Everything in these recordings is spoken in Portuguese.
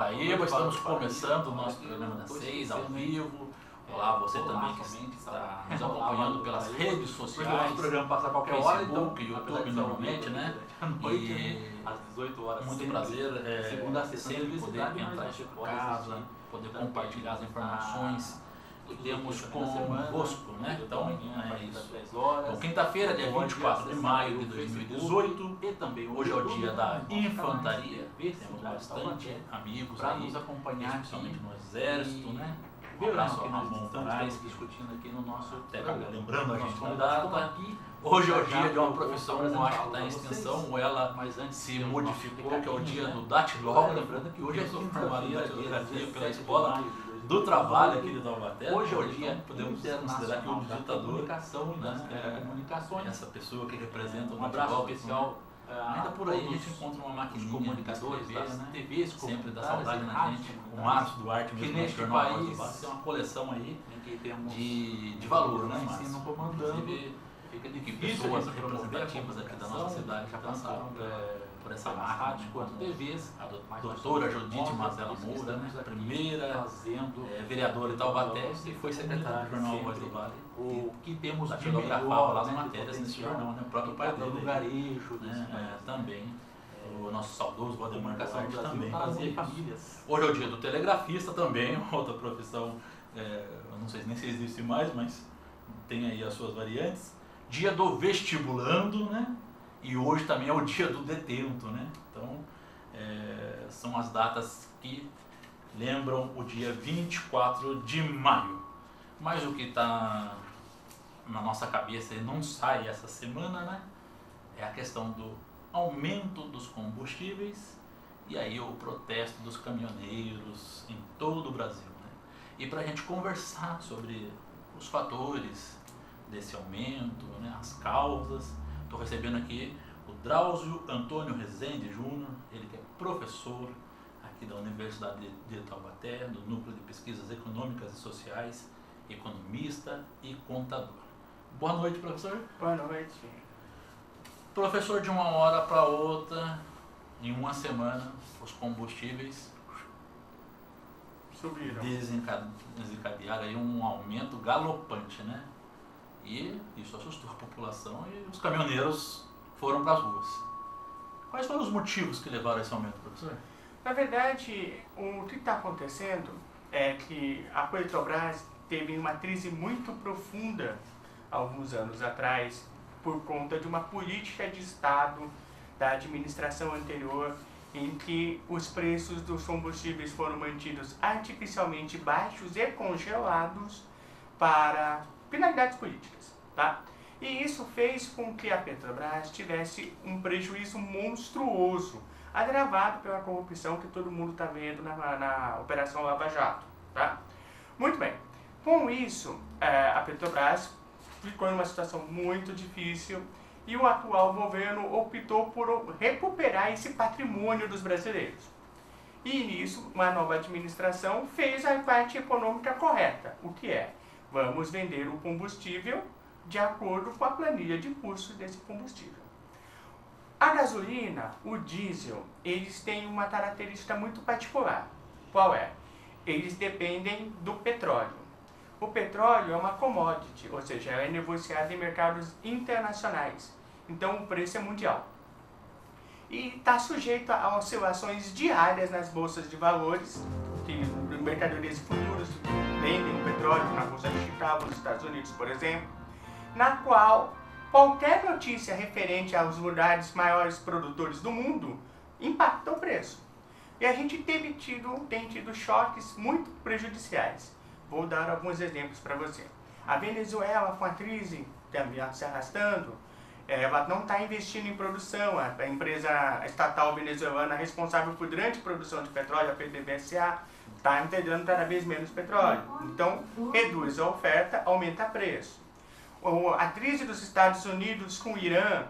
Paraíba, estamos começando o nosso programa das 6 ao vivo. Olá, você também que está nos acompanhando pelas redes sociais, o programa passa a qualquer hora, Facebook, YouTube normalmente, né? E às 18 horas. Muito prazer, segunda a sexta, sempre poder entrar em sua casa, poder compartilhar as informações que temos convosco, né? Então, é isso. Bom, quinta-feira, dia 24 de maio de 2018, e também hoje é o dia da infantaria. Temos bastante amigos para aí, nos acompanhar, especialmente no exército, né? Um abraço ao Ramon Moraes, discutindo aqui no nosso lembrando a gente convidado aqui. Hoje é o dia de uma profissão, eu acho que está em extinção, ou ela se modificou, que é o dia do datilógrafo. Lembrando que hoje Eu é sou formado em quinta-feira, datilografia pela Escola do Trabalho aqui de Taubaté. Hoje é o dia então, podemos considerar que o digitador, comunicação e das telecomunicações. essa pessoa que representa o Um abraço datilógrafo, especial. ainda por aí a gente encontra uma maquininha Os comunicadores das né? TVs, Sempre dá saudade na rádios, gente. O Márcio Duarte, que mesmo neste jornal Voz do país Vale, tem uma coleção aí em que temos de valor, né, Márcio? ensino comandando. Inclusive, Fica que difícil pessoas de promover representativas aqui da nossa cidade já passaram por essa máquina, rádio quanto TVs. a doutora Judite Mazela Moura, né, a primeira vereadora de Taubaté, e foi secretária do jornal Voz do Vale. O que temos de datilografava melhor, lá as né, matérias nesse jornal, né, o próprio pai do dele, garejo, também. O nosso saudoso Valdemar Duarte também fazia fazia famílias. Hoje é o dia do telegrafista também, outra profissão, eu não sei nem se existe mais, mas tem aí as suas variantes. Dia do vestibulando, né? E hoje também é o dia do detento, né? Então, são as datas que lembram o dia 24 de maio. Mas o que está na nossa cabeça e não sai essa semana, né? É a questão do aumento dos combustíveis e aí o protesto dos caminhoneiros em todo o Brasil, né? E para a gente conversar sobre os fatores desse aumento, né, as causas, estou recebendo aqui o Drauzio Antônio Rezende Júnior, ele que é professor aqui da Universidade de Taubaté, do Núcleo de Pesquisas Econômicas e Sociais, economista e contador. Boa noite, professor. Boa noite. Professor, de uma hora para outra, em uma semana, os combustíveis Subiram. desencadearam aí um aumento galopante, né? E isso assustou a população e os caminhoneiros foram para as ruas. Quais foram os motivos que levaram a esse aumento, professor? Na verdade, o que está acontecendo é que a Petrobras teve uma crise muito profunda alguns anos atrás por conta de uma política de Estado da administração anterior em que os preços dos combustíveis foram mantidos artificialmente baixos e congelados para finalidades políticas, tá? E isso fez com que a Petrobras tivesse um prejuízo monstruoso, agravado pela corrupção que todo mundo está vendo na Operação Lava Jato, tá? Muito bem. Com isso, a Petrobras ficou em uma situação muito difícil e o atual governo optou por recuperar esse patrimônio dos brasileiros. E nisso, uma nova administração fez a parte econômica correta, o que é: vamos vender o combustível de acordo com a planilha de custos desse combustível. A gasolina, o diesel, eles têm uma característica muito particular. Qual é? Eles dependem do petróleo. O petróleo é uma commodity, ou seja, ela é negociada em mercados internacionais. Então o preço é mundial. E está sujeito a oscilações diárias nas bolsas de valores, que mercadorias e futuros vendem o petróleo na Bolsa de Chicago, nos Estados Unidos, por exemplo, na qual qualquer notícia referente aos lugares maiores produtores do mundo impacta o preço. E a gente tem tido choques muito prejudiciais. Vou dar alguns exemplos para você. A Venezuela, com a crise também se arrastando, ela não está investindo em produção. A empresa estatal venezuelana responsável por grande produção de petróleo, a PDVSA, está integrando cada vez menos petróleo. Então, reduz a oferta, aumenta o preço. A crise dos Estados Unidos com o Irã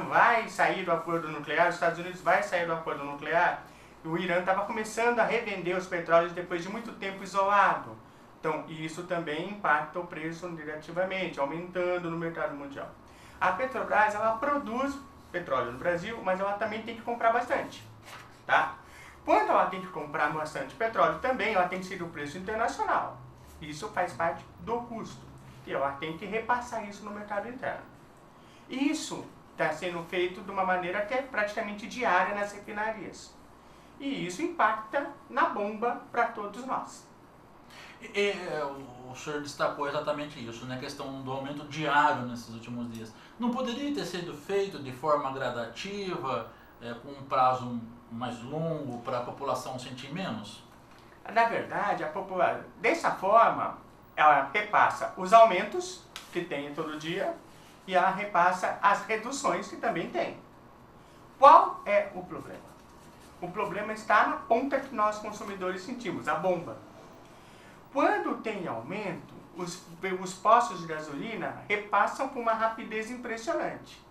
vai sair do acordo nuclear, os Estados Unidos vai sair do acordo nuclear, e o Irã estava começando a revender os petróleos depois de muito tempo isolado. Então, isso também impacta o preço negativamente, aumentando no mercado mundial. A Petrobras, ela produz petróleo no Brasil, mas ela também tem que comprar bastante, tá? Quando ela tem que comprar bastante petróleo também, ela tem que ser do preço internacional. Isso faz parte do custo. E ela tem que repassar isso no mercado interno. Isso está sendo feito de uma maneira que é praticamente diária nas refinarias. E isso impacta na bomba para todos nós. O senhor destacou exatamente isso, né? A questão do aumento diário nesses últimos dias. Não poderia ter sido feito de forma gradativa, com um prazo mais longo para a população sentir menos? Na verdade, a população, dessa forma, ela repassa os aumentos que tem todo dia e ela repassa as reduções que também tem. Qual é o problema? O problema está na ponta que nós consumidores sentimos, a bomba. Quando tem aumento, os postos de gasolina repassam com uma rapidez impressionante.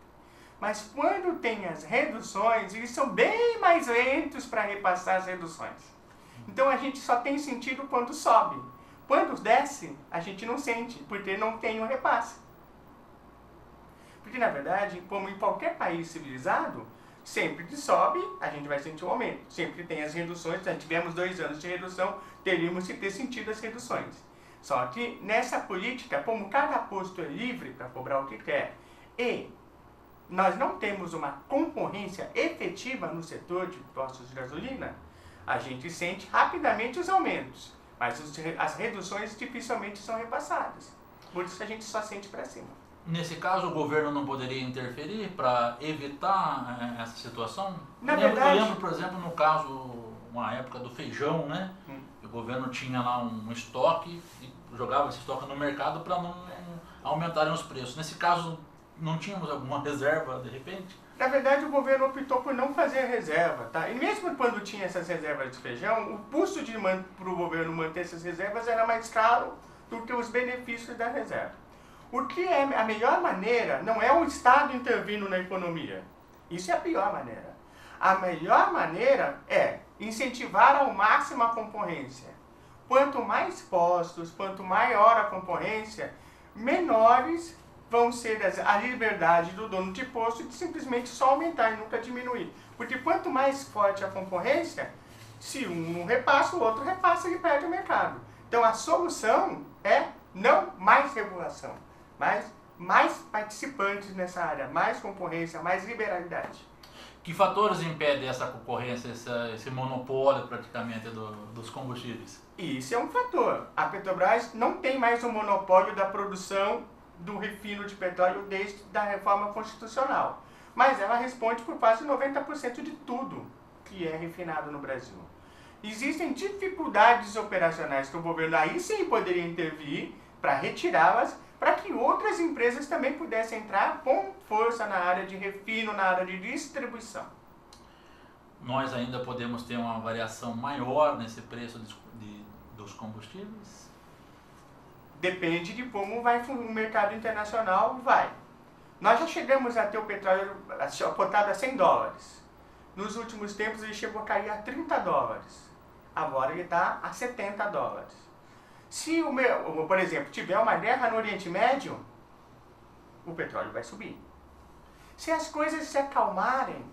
Mas quando tem as reduções, eles são bem mais lentos para repassar as reduções. Então a gente só tem sentido quando sobe. Quando desce, a gente não sente, porque não tem o repasse. Porque na verdade, como em qualquer país civilizado, sempre que sobe, a gente vai sentir um aumento. Sempre que tem as reduções, se tivemos 2 anos de redução, teríamos que ter sentido as reduções. Só que nessa política, como cada posto é livre para cobrar o que quer, e nós não temos uma concorrência efetiva no setor de postos de gasolina, a gente sente rapidamente os aumentos, mas as reduções dificilmente são repassadas. Por isso a gente só sente para cima. Nesse caso, o governo não poderia interferir para evitar essa situação? Na verdade... Eu lembro, por exemplo, no caso, uma época do feijão, né? O governo tinha lá um estoque e jogava esse estoque no mercado para não aumentarem os preços. Nesse caso, não tínhamos alguma reserva, de repente? Na verdade, o governo optou por não fazer reserva, tá? E mesmo quando tinha essas reservas de feijão, o custo para o governo manter essas reservas era mais caro do que os benefícios da reserva. O que é a melhor maneira não é o Estado intervindo na economia. Isso é a pior maneira. A melhor maneira é incentivar ao máximo a concorrência. Quanto mais postos, quanto maior a concorrência, menores vão ser a liberdade do dono de posto de simplesmente só aumentar e nunca diminuir. Porque quanto mais forte a concorrência, se um não repassa, o outro repassa e perde o mercado. Então a solução é não mais regulação, mas mais participantes nessa área, mais concorrência, mais liberalidade. Que fatores impedem essa concorrência, esse monopólio praticamente dos combustíveis? Isso é um fator. A Petrobras não tem mais o monopólio da produção do refino de petróleo desde a reforma constitucional. Mas ela responde por quase 90% de tudo que é refinado no Brasil. Existem dificuldades operacionais que o governo aí sim poderia intervir para retirá-las, para que outras empresas também pudessem entrar com força na área de refino, na área de distribuição. Nós ainda podemos ter uma variação maior nesse preço dos combustíveis? Depende de como vai o mercado internacional vai. Nós já chegamos a ter o petróleo cotado a $100. Nos últimos tempos ele chegou a cair a $30. Agora ele está a $70. Se, por exemplo, tiver uma guerra no Oriente Médio, o petróleo vai subir. Se as coisas se acalmarem,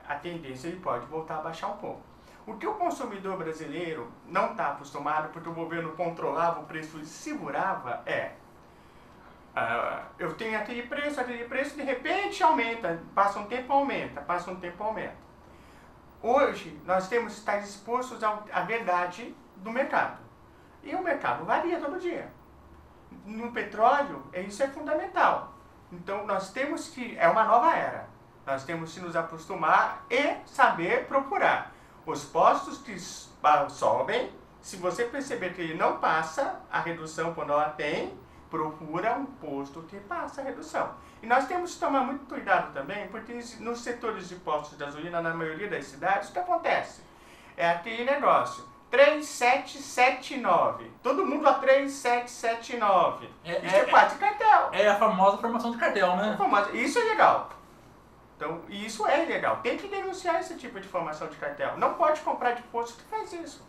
a tendência ele pode voltar a baixar um pouco. O que o consumidor brasileiro não está acostumado, porque o governo controlava o preço e segurava, eu tenho aquele preço, de repente aumenta, passa um tempo aumenta. Hoje, nós temos que estar expostos à verdade do mercado. E o mercado varia todo dia. No petróleo, isso é fundamental. Então, nós temos que, é uma nova era, nós temos que nos acostumar e saber procurar. Os postos que sobem, se você perceber que ele não passa a redução quando ela tem, procura um posto que passa a redução. E nós temos que tomar muito cuidado também, porque nos setores de postos de gasolina, na maioria das cidades, o que acontece? É aquele negócio, 3779. Todo mundo a 3779. Isso é quase cartel. É a famosa formação de cartel, né? Isso é legal. Então, isso é ilegal. Tem que denunciar esse tipo de formação de cartel. Não pode comprar de posto que faz isso.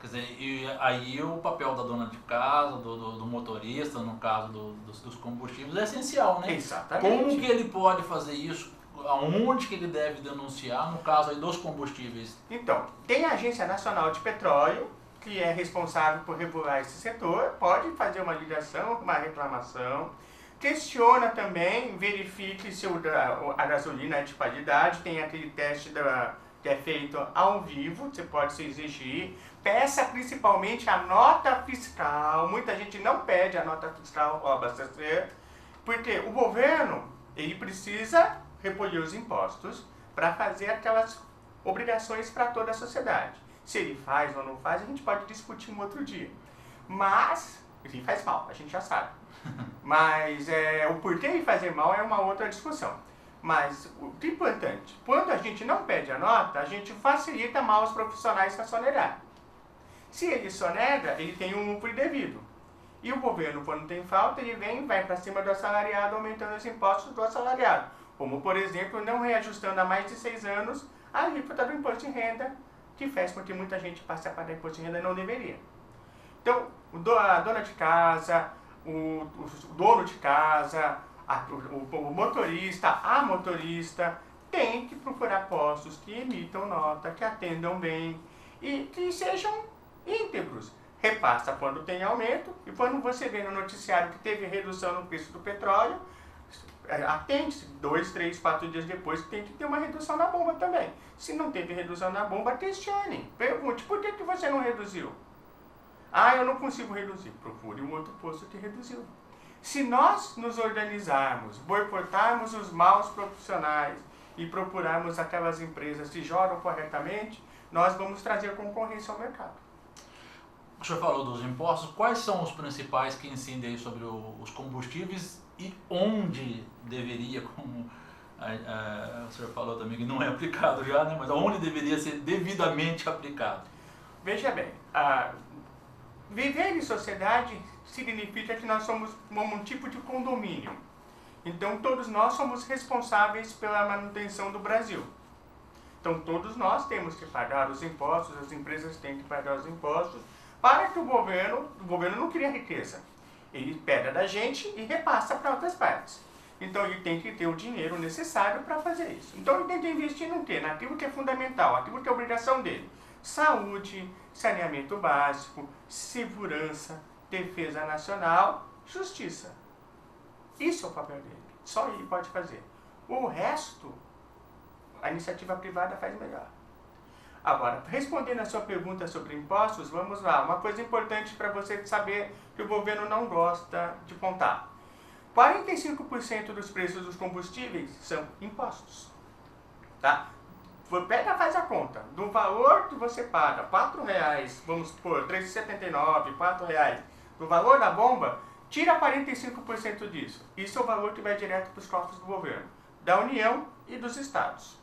Quer dizer, e aí o papel da dona de casa, do motorista, no caso dos combustíveis, é essencial, né? Exatamente. Como que ele pode fazer isso aonde que ele deve denunciar, no caso aí dos combustíveis? Então, tem a Agência Nacional de Petróleo, que é responsável por regular esse setor, pode fazer uma ligação, uma reclamação, questiona também, verifique se a gasolina é de qualidade, tem aquele teste que é feito ao vivo, você pode se exigir, peça principalmente a nota fiscal, muita gente não pede a nota fiscal ao abastecer, porque o governo, ele precisa recolher os impostos para fazer aquelas obrigações para toda a sociedade. Se ele faz ou não faz, a gente pode discutir um outro dia. Mas, ele faz mal, a gente já sabe. Mas o porquê de fazer mal é uma outra discussão. Mas o que é importante, quando a gente não pede a nota, a gente facilita mal os profissionais a sonegar. Se ele sonega, ele tem um lucro indevido. E o governo, quando tem falta, ele vai para cima do assalariado, aumentando os impostos do assalariado. Como, por exemplo, não reajustando há mais de 6 anos a alíquota do imposto de renda, que faz com que muita gente passe a pagar imposto de renda e não deveria. Então, a dona de casa, o dono de casa, o motorista, a motorista, tem que procurar postos que emitam nota, que atendam bem e que sejam íntegros. Repassa quando tem aumento e quando você vê no noticiário que teve redução no preço do petróleo, atende-se 2, 3, 4 dias depois que tem que ter uma redução na bomba também. Se não teve redução na bomba, questione. Pergunte, por que você não reduziu? Ah, eu não consigo reduzir. Procure um outro posto que reduziu. Se nós nos organizarmos, boicotarmos os maus profissionais e procurarmos aquelas empresas que jogam corretamente, nós vamos trazer concorrência ao mercado. O senhor falou dos impostos, quais são os principais que incidem sobre os combustíveis e onde deveria, como o senhor falou também que não é aplicado já, né? Mas onde deveria ser devidamente aplicado? Veja bem, viver em sociedade significa que nós somos um tipo de condomínio. Então todos nós somos responsáveis pela manutenção do Brasil. Então todos nós temos que pagar os impostos, as empresas têm que pagar os impostos, para que o governo não crie riqueza. Ele pega da gente e repassa para outras partes. Então ele tem que ter o dinheiro necessário para fazer isso. Então ele tem que investir no quê? Naquilo que é fundamental, naquilo que é obrigação dele. Saúde, saneamento básico, segurança, defesa nacional, justiça. Isso é o papel dele. Só ele pode fazer. O resto, a iniciativa privada faz melhor. Agora, respondendo a sua pergunta sobre impostos, vamos lá. Uma coisa importante para você saber que o governo não gosta de contar. 45% dos preços dos combustíveis são impostos. Tá? Pega, faz a conta. Do valor que você paga, R$4, vamos supor, R$3,79, R$4, do valor da bomba, tira 45% disso. Isso é o valor que vai direto para os cofres do governo, da União e dos estados.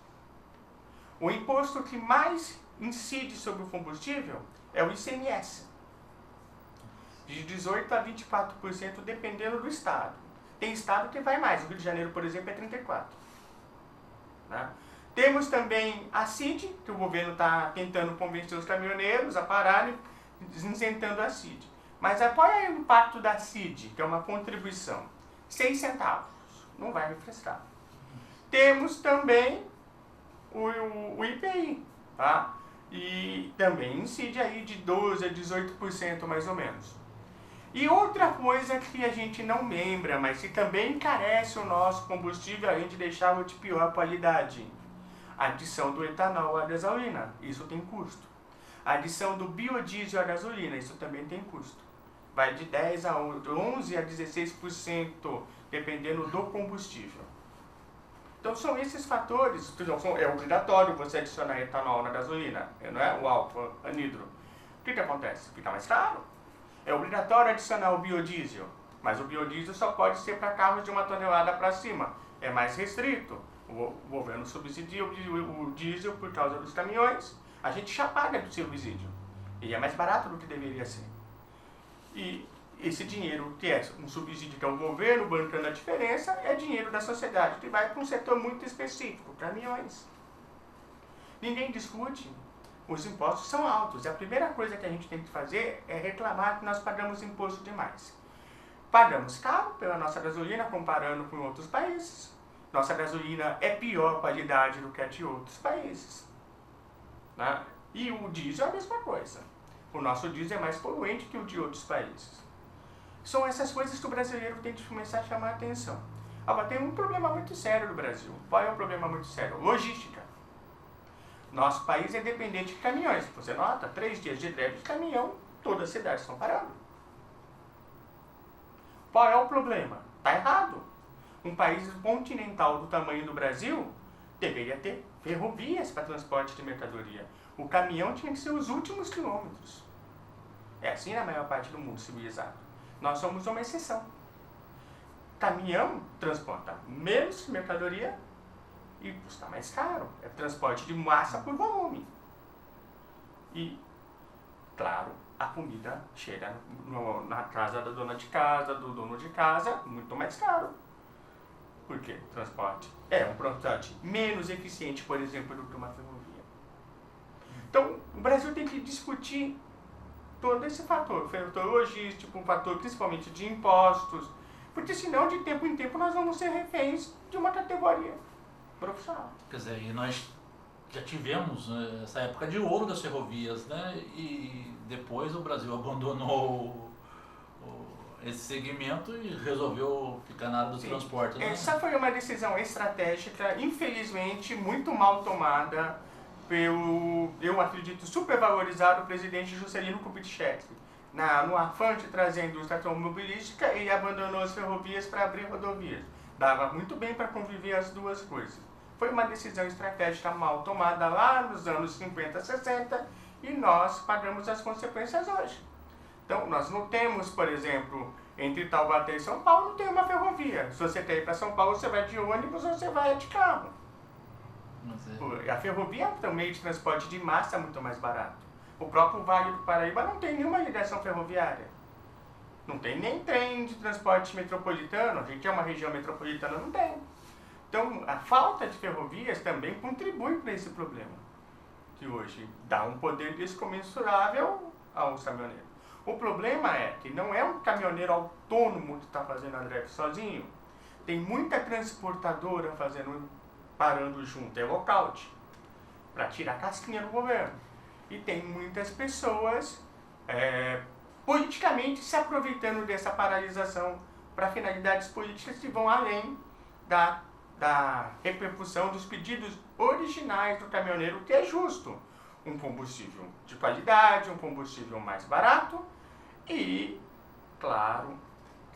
O imposto que mais incide sobre o combustível é o ICMS, de 18% a 24%, dependendo do estado. Tem estado que vai mais, o Rio de Janeiro, por exemplo, é 34%. Né? Temos também a CID, que o governo está tentando convencer os caminhoneiros a pararem, isentando a CID. Mas qual é o impacto da CID, que é uma contribuição? 6 centavos, não vai refrescar. Temos também o IPI, tá? E também incide aí de 12% a 18% mais ou menos. E outra coisa que a gente não lembra, mas que também encarece o nosso combustível, a gente deixava de pior qualidade. A adição do etanol à gasolina, isso tem custo. A adição do biodiesel à gasolina, isso também tem custo. Vai de 10% a 11% a 16%, dependendo do combustível. Então são esses fatores, é obrigatório você adicionar etanol na gasolina, não é? O álcool anidro. O que acontece? Fica mais caro. É obrigatório adicionar o biodiesel, mas o biodiesel só pode ser para carros de 1 tonelada para cima. É mais restrito. O governo subsidia o diesel por causa dos caminhões. A gente já paga do subsídio. E é mais barato do que deveria ser. E esse dinheiro, que é um subsídio que é o governo bancando a diferença, é dinheiro da sociedade, que vai para um setor muito específico, caminhões. Ninguém discute. Os impostos são altos. A primeira coisa que a gente tem que fazer é reclamar que nós pagamos imposto demais. Pagamos caro pela nossa gasolina, comparando com outros países. Nossa gasolina é pior qualidade do que a de outros países. Né? E o diesel é a mesma coisa. O nosso diesel é mais poluente que o de outros países. São essas coisas que o brasileiro tem que começar a chamar a atenção. Tem um problema muito sério no Brasil. Qual é o problema muito sério? Logística. Nosso país é dependente de caminhões. Você nota, 3 dias de greve de caminhão, todas as cidades estão parando. Qual é o problema? Está errado. Um país continental do tamanho do Brasil deveria ter ferrovias para transporte de mercadoria. O caminhão tinha que ser os últimos quilômetros. É assim na maior parte do mundo civilizado. Nós somos uma exceção. Caminhão transporta menos mercadoria e custa mais caro. É transporte de massa por volume. E, claro, a comida chega na casa da dona de casa, do dono de casa, muito mais caro. Por quê? Transporte é um transporte menos eficiente, por exemplo, do que uma ferrovia. Então, o Brasil tem que discutir todo esse fator logístico, um fator principalmente de impostos, porque senão de tempo em tempo nós vamos ser reféns de uma categoria profissional. Quer dizer, e nós já tivemos essa época de ouro das ferrovias, né? E depois o Brasil abandonou esse segmento e resolveu ficar na área dos transportes. Né? Essa foi uma decisão estratégica, infelizmente, muito mal tomada pelo, eu acredito, supervalorizado presidente Juscelino Kubitschek. No afã de trazer a indústria automobilística, ele abandonou as ferrovias para abrir rodovias. Dava muito bem para conviver as duas coisas. Foi uma decisão estratégica mal tomada lá nos anos 50, 60 e nós pagamos as consequências hoje. Então, nós não temos, por exemplo, entre Taubaté e São Paulo, não tem uma ferrovia. Se você quer ir para São Paulo, você vai de ônibus ou você vai de carro. A ferrovia é um meio de transporte de massa muito mais barato. O próprio Vale do Paraíba não tem nenhuma ligação ferroviária. Não tem nem trem de transporte metropolitano. A gente é uma região metropolitana, não tem. Então, a falta de ferrovias também contribui para esse problema, que hoje dá um poder descomensurável aos caminhoneiros. O problema é que não é um caminhoneiro autônomo que está fazendo a greve sozinho. Tem muita transportadora parando junto, é lockout, para tirar a casquinha do governo. E tem muitas pessoas politicamente se aproveitando dessa paralisação para finalidades políticas que vão além da repercussão dos pedidos originais do caminhoneiro, que é justo. Um combustível de qualidade, um combustível mais barato e, claro,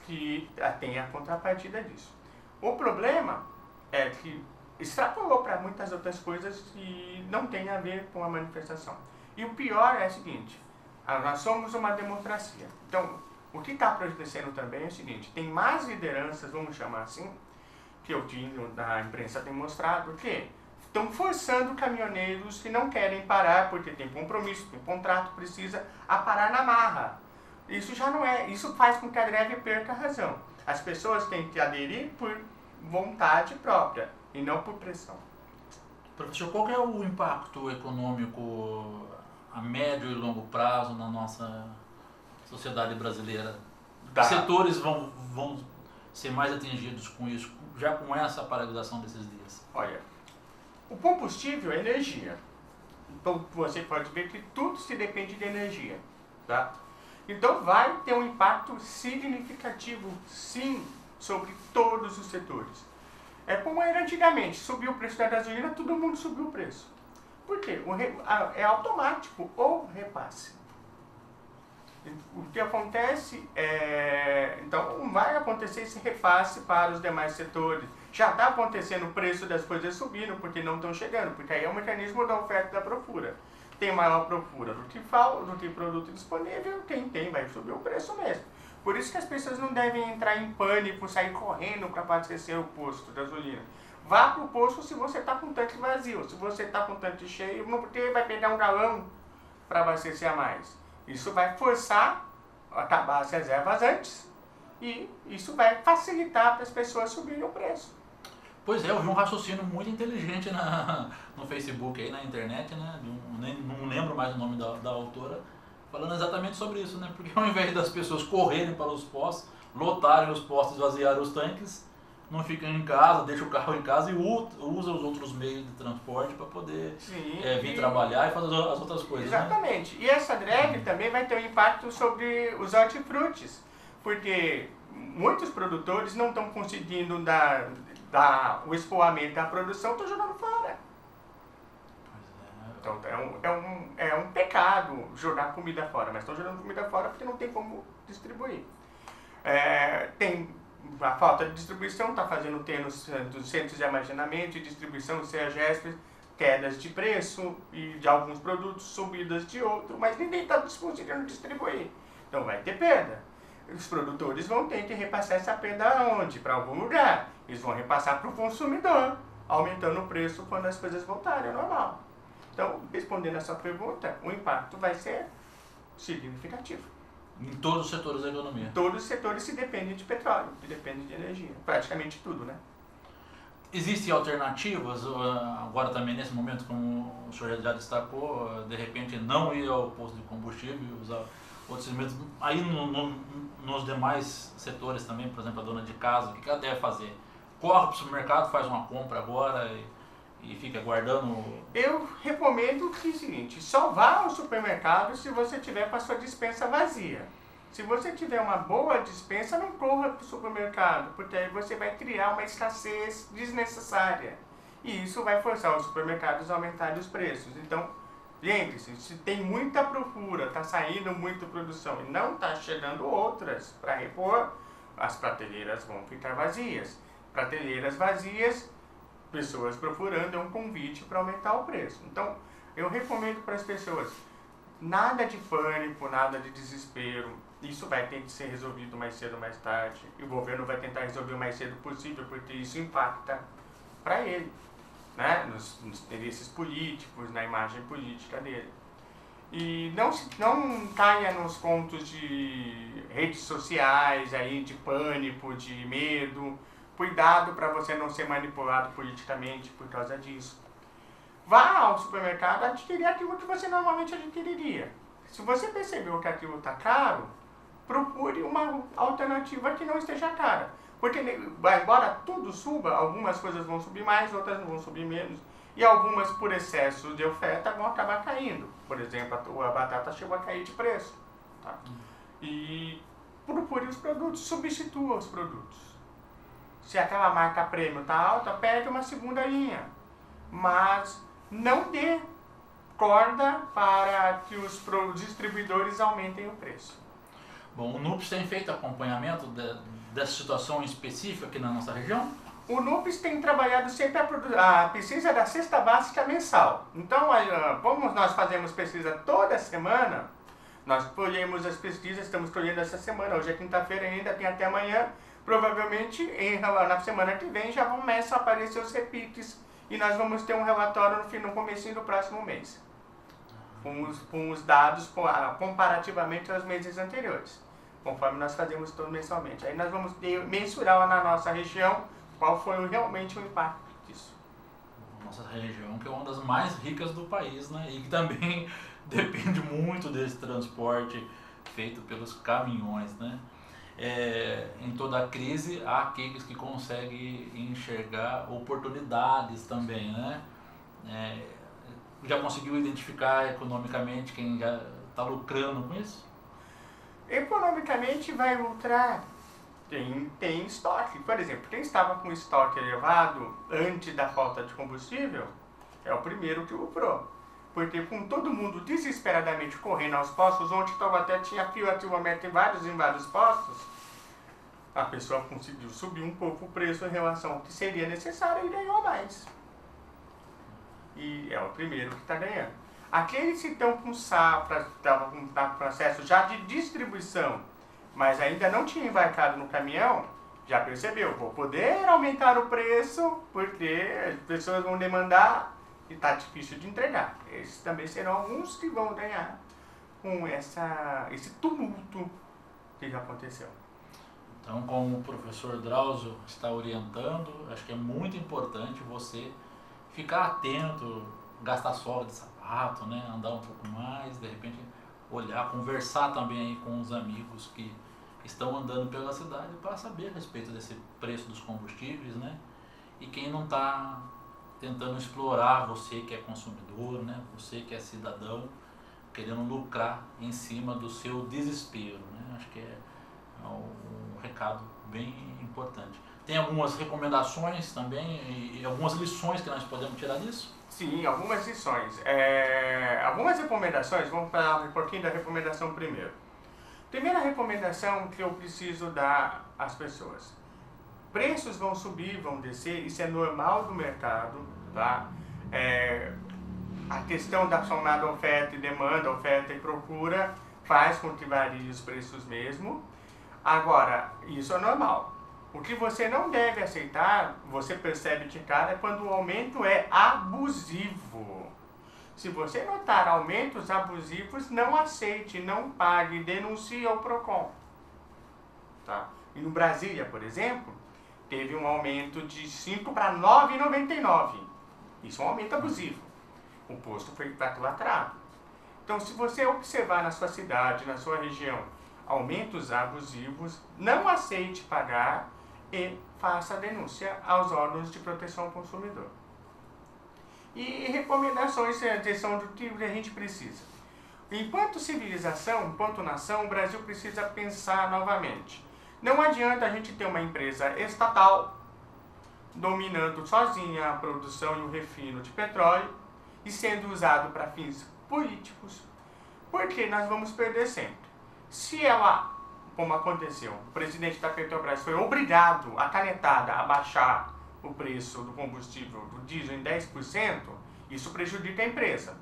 que tem a contrapartida disso. O problema é que extrapolou para muitas outras coisas que não tem a ver com a manifestação. E o pior é o seguinte, nós somos uma democracia. Então, o que está acontecendo também é o seguinte, tem más lideranças, vamos chamar assim, que eu tinha na imprensa tem mostrado que estão forçando caminhoneiros que não querem parar porque tem compromisso, tem contrato, precisa a parar na marra. Isso já não é, isso faz com que a greve perca a razão. As pessoas têm que aderir por vontade própria e não por pressão. Professor, qual que é o impacto econômico a médio e longo prazo na nossa sociedade brasileira? Que setores vão ser mais atingidos com isso, já com essa paralisação desses dias? Olha, o combustível é energia. Então você pode ver que tudo se depende de energia, tá? Então vai ter um impacto significativo, sim, sobre todos os setores. É como era antigamente, subiu o preço da gasolina, todo mundo subiu o preço. Por quê? É automático ou repasse. O que acontece então não vai acontecer esse repasse para os demais setores. Já está acontecendo o preço das coisas subindo porque não estão chegando, porque aí é o mecanismo da oferta e da procura. Tem maior procura do que produto disponível, quem tem vai subir o preço mesmo. Por isso que as pessoas não devem entrar em pânico, sair correndo para abastecer o posto de gasolina. Vá para o posto se você está com o tanque vazio. Se você está com o tanque cheio, não porque vai pegar um galão para abastecer a mais. Isso vai forçar a acabar as reservas antes e isso vai facilitar para as pessoas subirem o preço. Pois é, eu vi um raciocínio muito inteligente no Facebook, aí na internet, né? Não lembro mais o nome da autora, falando exatamente sobre isso, né? Porque ao invés das pessoas correrem para os postos, lotarem os postos, esvaziarem os tanques, não fica em casa, deixa o carro em casa e usa os outros meios de transporte para poder Sim, vir trabalhar e fazer as outras coisas. Exatamente. Né? E essa greve também vai ter um impacto sobre os hortifrutis, porque muitos produtores não estão conseguindo dar o escoamento da produção, estão jogando fora. Então é um pecado jogar comida fora, mas estão jogando comida fora porque não tem como distribuir. Tem a falta de distribuição, está fazendo ter nos centros de armazenamento e distribuição, CEAGESP, quedas de preço e de alguns produtos, subidas de outros, mas ninguém está conseguindo distribuir. Então vai ter perda. Os produtores vão ter que repassar essa perda aonde? Para algum lugar. Eles vão repassar para o consumidor, aumentando o preço quando as coisas voltarem ao normal. Então, respondendo a sua pergunta, o impacto vai ser significativo. Em todos os setores da economia. Todos os setores se dependem de petróleo, se dependem de energia. Praticamente tudo, né? Existem alternativas, agora também nesse momento, como o senhor já destacou, de repente não ir ao posto de combustível e usar outros elementos. Aí nos demais setores também, por exemplo, a dona de casa, o que ela deve fazer? Corre para o supermercado, faz uma compra agora e fica guardando? Eu recomendo que é o seguinte, só vá ao supermercado se você tiver com a sua despensa vazia. Se você tiver uma boa despensa, não corra para o supermercado, porque aí você vai criar uma escassez desnecessária. E isso vai forçar os supermercados a aumentarem os preços. Então, lembre-se, se tem muita procura, está saindo muita produção e não está chegando outras para repor, as prateleiras vão ficar vazias. Prateleiras vazias, pessoas procurando, é um convite para aumentar o preço. Então, eu recomendo para as pessoas, nada de pânico, nada de desespero. Isso vai ter que ser resolvido mais cedo ou mais tarde. E o governo vai tentar resolver o mais cedo possível, porque isso impacta para ele, né? Nos interesses políticos, na imagem política dele. E não caia nos contos de redes sociais, aí, de pânico, de medo. Cuidado para você não ser manipulado politicamente por causa disso. Vá ao supermercado adquirir aquilo que você normalmente adquiriria. Se você percebeu que aquilo está caro, procure uma alternativa que não esteja cara. Porque, embora tudo suba, algumas coisas vão subir mais, outras vão subir menos. E algumas, por excesso de oferta, vão acabar caindo. Por exemplo, a batata chegou a cair de preço. Tá? E procure os produtos, substitua os produtos. Se aquela marca premium está alta, pegue uma segunda linha. Mas não dê corda para que os distribuidores aumentem o preço. Bom, o NUPES tem feito acompanhamento dessa situação específica aqui na nossa região? O NUPES tem trabalhado sempre a pesquisa da cesta básica mensal. Então, como nós fazemos pesquisa toda semana, nós colhemos as pesquisas, estamos colhendo essa semana, hoje é quinta-feira ainda, tem até amanhã. Provavelmente, na semana que vem, já começam a aparecer os repiques e nós vamos ter um relatório no comecinho do próximo mês, com os dados comparativamente aos meses anteriores, conforme nós fazemos todo mensalmente. Aí nós vamos mensurar na nossa região qual foi realmente o impacto disso. Nossa região, que é uma das mais ricas do país, né? E que também depende muito desse transporte feito pelos caminhões, né? Em toda a crise há aqueles que conseguem enxergar oportunidades também, né? Já conseguiu identificar economicamente quem já está lucrando com isso? Economicamente vai lucrar. Tem estoque. Por exemplo, quem estava com estoque elevado antes da falta de combustível é o primeiro que lucrou. Porque com todo mundo desesperadamente correndo aos postos, onde até tinha fio ativometro em vários postos, a pessoa conseguiu subir um pouco o preço em relação ao que seria necessário e ganhou mais. E é o primeiro que está ganhando. Aqueles que estão com safra, estavam com processo já de distribuição, mas ainda não tinha embarcado no caminhão, já percebeu, vou poder aumentar o preço porque as pessoas vão demandar e está difícil de entregar. Esses também serão alguns que vão ganhar com esse tumulto que já aconteceu. Então, como o professor Drauzio está orientando, acho que é muito importante você ficar atento, gastar sola de sapato, né? Andar um pouco mais, de repente olhar, conversar também aí com os amigos que estão andando pela cidade para saber a respeito desse preço dos combustíveis, né? E quem não está tentando explorar você que é consumidor, né? Você que é cidadão, querendo lucrar em cima do seu desespero, né? Acho que é um recado bem importante. Tem algumas recomendações também e algumas lições que nós podemos tirar disso? Sim, algumas lições. Algumas recomendações, vamos falar um pouquinho da recomendação primeiro. Primeira recomendação que eu preciso dar às pessoas. Preços vão subir, vão descer, isso é normal do mercado, tá? A questão da somada oferta e demanda, oferta e procura, faz com que varie os preços mesmo. Agora, isso é normal. O que você não deve aceitar, você percebe de cara, é quando o aumento é abusivo. Se você notar aumentos abusivos, não aceite, não pague, denuncie ao PROCON. Tá? E no Brasília, por exemplo, teve um aumento de 5 para R$ 9,99. Isso é um aumento abusivo. O posto foi lacrado. Então, se você observar na sua cidade, na sua região, aumentos abusivos, não aceite pagar e faça a denúncia aos órgãos de proteção ao consumidor. E recomendações em direção do que a gente precisa. Enquanto civilização, enquanto nação, o Brasil precisa pensar novamente. Não adianta a gente ter uma empresa estatal dominando sozinha a produção e o refino de petróleo e sendo usado para fins políticos, porque nós vamos perder sempre. Se ela, como aconteceu, o presidente da Petrobras foi obrigado, a canetada, a baixar o preço do combustível do diesel em 10%, isso prejudica a empresa.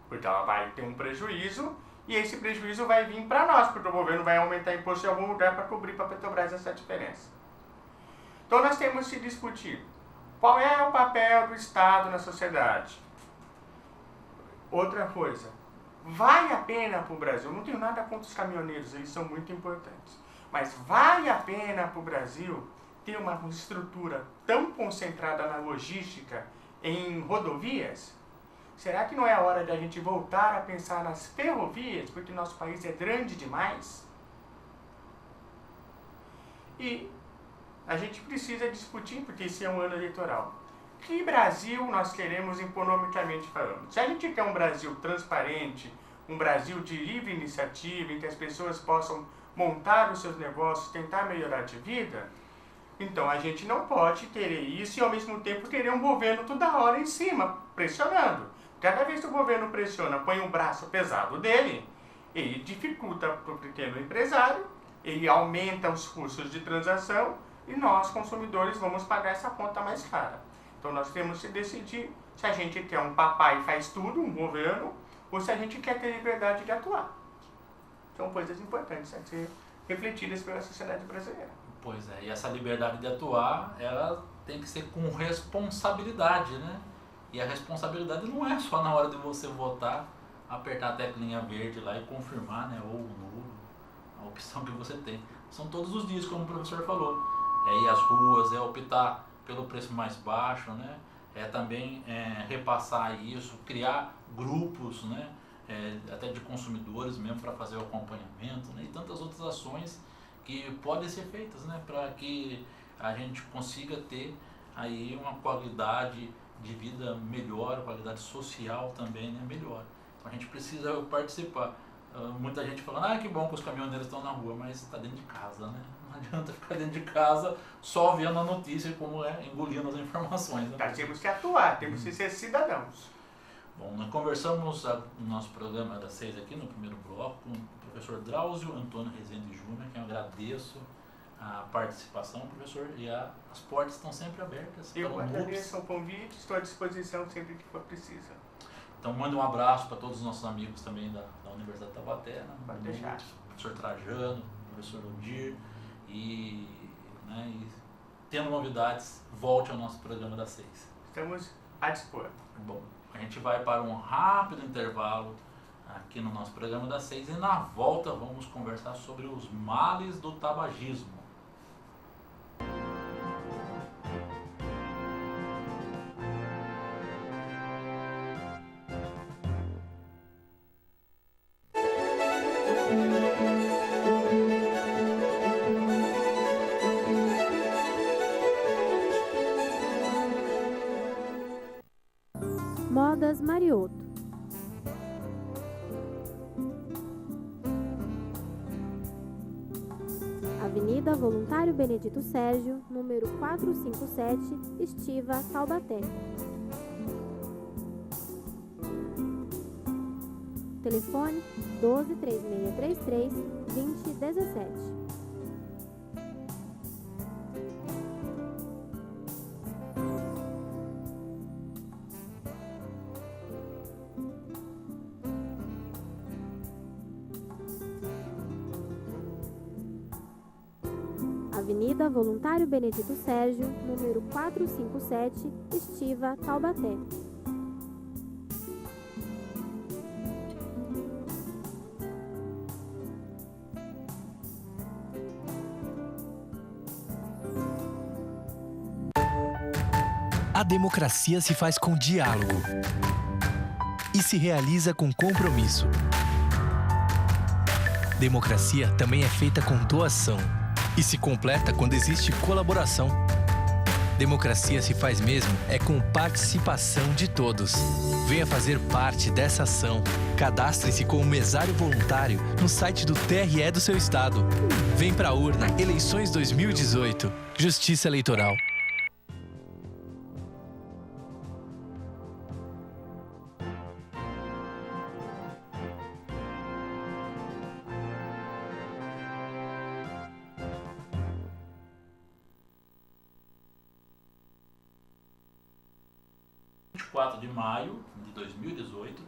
Porque ela vai ter um prejuízo e esse prejuízo vai vir para nós, porque o governo vai aumentar imposto em algum lugar para cobrir para a Petrobras essa diferença. Então nós temos que discutir qual é o papel do Estado na sociedade. Outra coisa, vale a pena para o Brasil, não tenho nada contra os caminhoneiros, eles são muito importantes, mas vale a pena para o Brasil ter uma estrutura tão concentrada na logística em rodovias? Será que não é a hora de a gente voltar a pensar nas ferrovias, porque nosso país é grande demais? E a gente precisa discutir, porque esse é um ano eleitoral. Que Brasil nós queremos economicamente falando? Se a gente quer um Brasil transparente, um Brasil de livre iniciativa, em que as pessoas possam montar os seus negócios, tentar melhorar de vida, então a gente não pode querer isso e ao mesmo tempo querer um governo toda hora em cima, pressionando. Cada vez que o governo pressiona, põe um braço pesado dele, ele dificulta para o pequeno empresário, ele aumenta os custos de transação e nós, consumidores, vamos pagar essa conta mais cara. Então nós temos que decidir se a gente quer um papai faz tudo, um governo, ou se a gente quer ter liberdade de atuar. São coisas importantes a ser refletidas pela sociedade brasileira. Pois é, e essa liberdade de atuar, ela tem que ser com responsabilidade, né? E a responsabilidade não é só na hora de você votar, apertar a teclinha verde lá e confirmar, né? Ou nulo, a opção que você tem. São todos os dias, como o professor falou. É ir às ruas, é optar pelo preço mais baixo, né? É também repassar isso, criar grupos, né? Até de consumidores mesmo para fazer o acompanhamento, né? E tantas outras ações que podem ser feitas, né? Para que a gente consiga ter aí uma qualidade de vida melhor, qualidade social também, né? Melhor. Então a gente precisa participar. Muita gente falando, que bom que os caminhoneiros estão na rua, mas está dentro de casa, né? Não adianta ficar dentro de casa só vendo a notícia como engolindo as informações. Né? Nós temos que atuar, temos que ser cidadãos. Bom, nós conversamos no nosso programa das 6 aqui, no primeiro bloco, com o professor Drauzio Antônio Rezende Júnior, que eu agradeço a participação, professor, e as portas estão sempre abertas. Eu agradeço o convite, estou à disposição sempre que for preciso. Então, manda um abraço para todos os nossos amigos também da Universidade de Taubaté, né? Pode deixar. Professor Trajano, professor Ondir, e tendo novidades, volte ao nosso programa das 6. Estamos à dispor. Bom, a gente vai para um rápido intervalo aqui no nosso programa das 6 e na volta vamos conversar sobre os males do tabagismo. Lucas Mariotto. Avenida Voluntário Benedito Sérgio, número 457, Estiva, Taubaté. Telefone 12-3633-2017. Avenida Voluntário Benedito Sérgio, número 457, Estiva, Taubaté. A democracia se faz com diálogo e se realiza com compromisso. Democracia também é feita com doação e se completa quando existe colaboração. Democracia se faz mesmo com participação de todos. Venha fazer parte dessa ação. Cadastre-se como mesário voluntário no site do TRE do seu estado. Vem pra urna. Eleições 2018. Justiça Eleitoral. De maio de 2018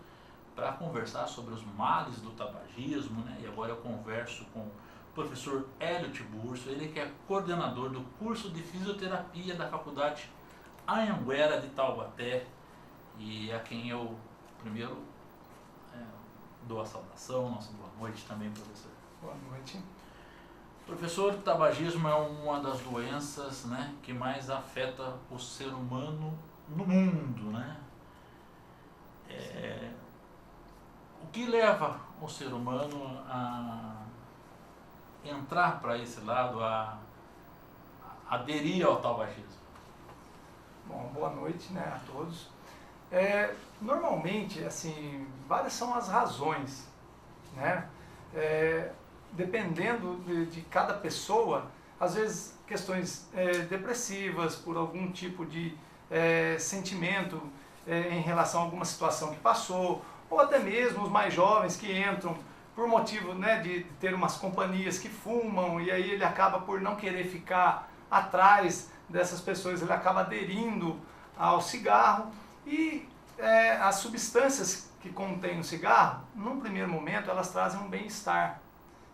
para conversar sobre os males do tabagismo, né? E agora eu converso com o professor Hélio Tiburcio, ele que é coordenador do curso de fisioterapia da Faculdade Anhanguera de Taubaté, e a quem eu primeiro dou a saudação. Nossa boa noite também, professor. Boa noite. Professor, o tabagismo é uma das doenças, né, que mais afeta o ser humano no mundo, né? O que leva o ser humano a entrar para esse lado, a aderir ao tabagismo? Bom, boa noite, né, a todos. Normalmente, assim, várias são as razões, né? Dependendo de cada pessoa, às vezes questões depressivas, por algum tipo de sentimento em relação a alguma situação que passou, ou até mesmo os mais jovens que entram por motivo, né, de ter umas companhias que fumam, e aí ele acaba por não querer ficar atrás dessas pessoas, ele acaba aderindo ao cigarro. E as substâncias que contêm o cigarro, num primeiro momento, elas trazem um bem-estar.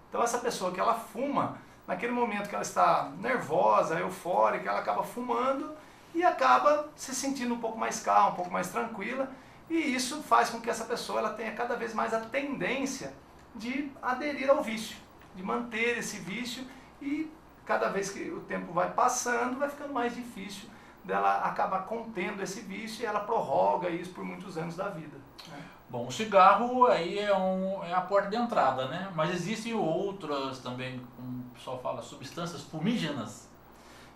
Então essa pessoa que ela fuma, naquele momento que ela está nervosa, eufórica, ela acaba fumando e acaba se sentindo um pouco mais calma, um pouco mais tranquila, e isso faz com que essa pessoa ela tenha cada vez mais a tendência de aderir ao vício, de manter esse vício, e cada vez que o tempo vai passando, vai ficando mais difícil dela acabar contendo esse vício, e ela prorroga isso por muitos anos da vida, né? Bom, o cigarro aí é a porta de entrada, né? Mas existem outras também, como o pessoal fala, substâncias fumígenas,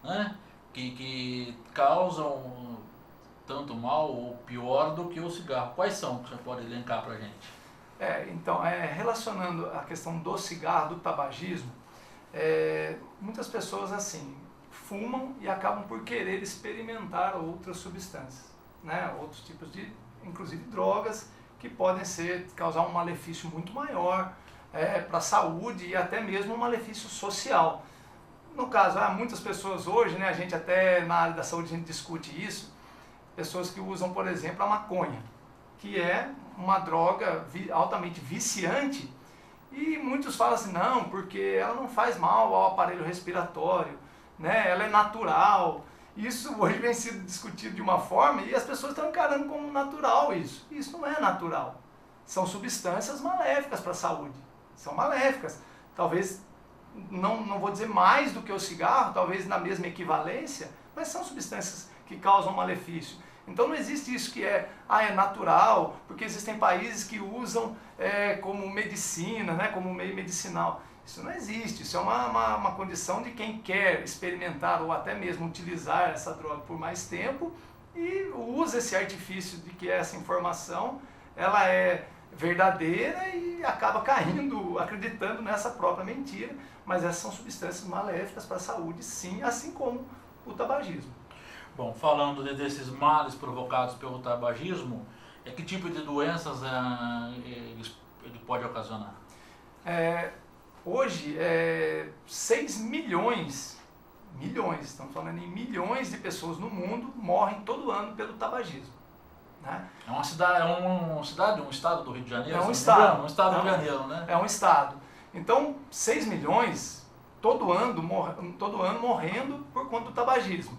né? Que causam tanto mal ou pior do que o cigarro. Quais são que você pode elencar para a gente? Então, relacionando a questão do cigarro, do tabagismo, muitas pessoas assim fumam e acabam por querer experimentar outras substâncias, né? Outros tipos de, inclusive drogas, que podem causar um malefício muito maior para a saúde e até mesmo um malefício social. No caso, há muitas pessoas hoje, né, a gente até na área da saúde a gente discute isso, pessoas que usam, por exemplo, a maconha, que é uma droga altamente viciante, e muitos falam assim, não, porque ela não faz mal ao aparelho respiratório, né, ela é natural. Isso hoje vem sendo discutido de uma forma e as pessoas estão encarando como natural isso. Isso não é natural. São substâncias maléficas para a saúde. São maléficas. Talvez, não vou dizer mais do que o cigarro, talvez na mesma equivalência, mas são substâncias que causam malefício. Então não existe isso que é natural, porque existem países que usam como medicina, né, como meio medicinal. Isso não existe, isso é uma condição de quem quer experimentar ou até mesmo utilizar essa droga por mais tempo e usa esse artifício de que essa informação ela é verdadeira e acaba caindo, acreditando nessa própria mentira, mas essas são substâncias maléficas para a saúde, sim, assim como o tabagismo. Bom, falando desses males provocados pelo tabagismo, que tipo de doenças ele pode ocasionar? Hoje, 6 milhões, estamos falando em milhões de pessoas no mundo morrem todo ano pelo tabagismo. Né? É um estado do Rio de Janeiro? É um se não me engano? estado. Um estado do Rio de Janeiro, né? É um estado. Então, 6 milhões todo ano morrendo por conta do tabagismo.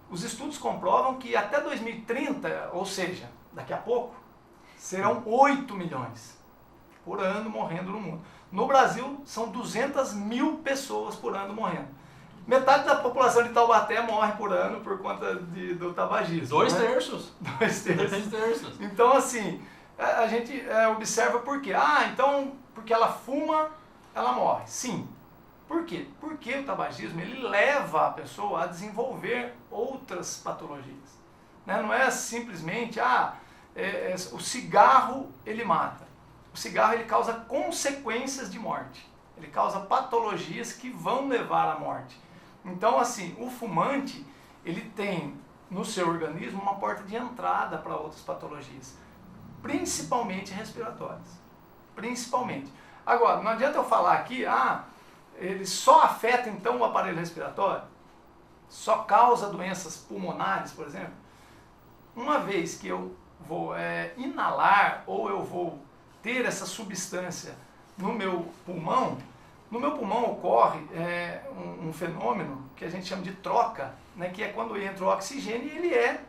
Os estudos comprovam que até 2030, ou seja, daqui a pouco, serão 8 milhões por ano morrendo no mundo. No Brasil, são 200 mil pessoas por ano morrendo. Metade da população de Taubaté morre por ano por conta do tabagismo. 2 né? terços. 2 terços. 2 terços. Então, assim, a gente observa por quê. Então, porque ela fuma, ela morre. Sim. Por quê? Porque o tabagismo, ele leva a pessoa a desenvolver outras patologias. Né? Não é simplesmente, o cigarro, ele mata. O cigarro, ele causa consequências de morte. Ele causa patologias que vão levar à morte. Então, assim, o fumante, ele tem no seu organismo uma porta de entrada para outras patologias, principalmente respiratórias. Principalmente. Agora, não adianta eu falar aqui, ele só afeta então o aparelho respiratório? Só causa doenças pulmonares, por exemplo? Uma vez que eu vou inalar ou eu vou ter essa substância no meu pulmão ocorre um fenômeno que a gente chama de troca, né, que é quando entra o oxigênio e ele é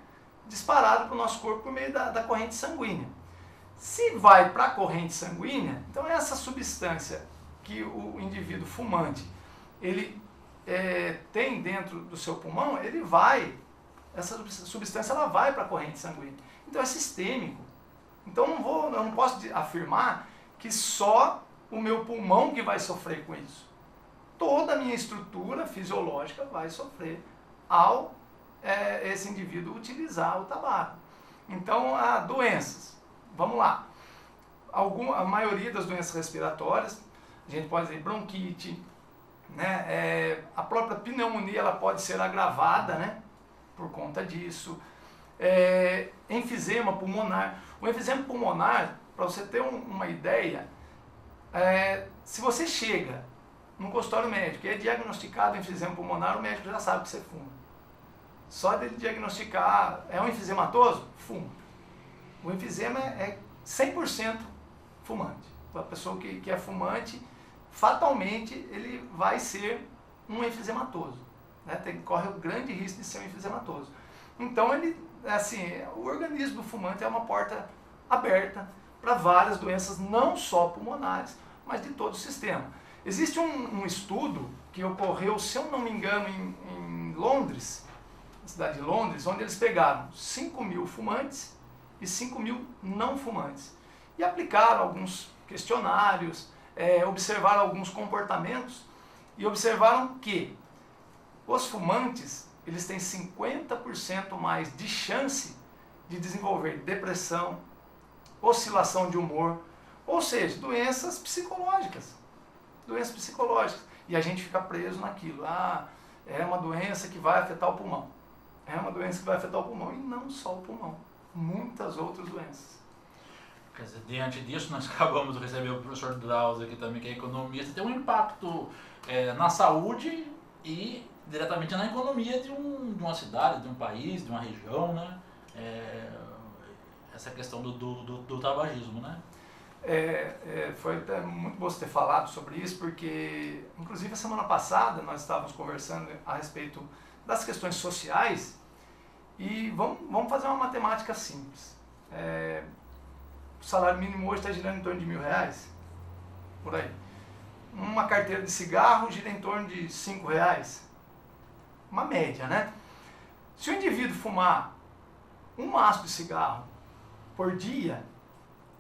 disparado para o nosso corpo por meio da corrente sanguínea. Se vai para a corrente sanguínea, então essa substância que o indivíduo fumante ele tem dentro do seu pulmão, essa substância ela vai para a corrente sanguínea. Então é sistêmico. Então eu não posso afirmar que só o meu pulmão que vai sofrer com isso. Toda a minha estrutura fisiológica vai sofrer ao esse indivíduo utilizar o tabaco. Então, há doenças. Vamos lá. A maioria das doenças respiratórias, a gente pode dizer bronquite, né? A própria pneumonia ela pode ser agravada, né? Por conta disso. Enfisema pulmonar. O enfisema pulmonar, para você ter uma ideia, se você chega num consultório médico e é diagnosticado enfisema pulmonar, o médico já sabe que você fuma. Só dele diagnosticar, é um enfisematoso? Fuma. O enfisema é 100% fumante. A pessoa que é fumante, fatalmente, ele vai ser um enfisematoso. Né? Corre o grande risco de ser um enfisematoso. Então, o organismo do fumante é uma porta aberta para várias doenças, não só pulmonares, mas de todo o sistema. Existe um estudo que ocorreu, se eu não me engano, em Londres, na cidade de Londres, onde eles pegaram 5 mil fumantes e 5 mil não fumantes. E aplicaram alguns questionários, observaram alguns comportamentos e observaram que os fumantes eles têm 50% mais de chance de desenvolver depressão, oscilação de humor, ou seja, doenças psicológicas. Doenças psicológicas. E a gente fica preso naquilo. É uma doença que vai afetar o pulmão. É uma doença que vai afetar o pulmão. E não só o pulmão. Muitas outras doenças. Quer dizer, diante disso, nós acabamos de receber o professor Drauzio aqui também, que é economista, tem um impacto na saúde e diretamente na economia de uma cidade, de um país, de uma região, né? Essa questão do tabagismo, né? Foi até muito bom você ter falado sobre isso, porque, inclusive, a semana passada nós estávamos conversando a respeito das questões sociais e vamos fazer uma matemática simples. O salário mínimo hoje está girando em torno de R$1.000, por aí. Uma carteira de cigarro gira em torno de R$5, uma média, né? Se o indivíduo fumar um maço de cigarro por dia,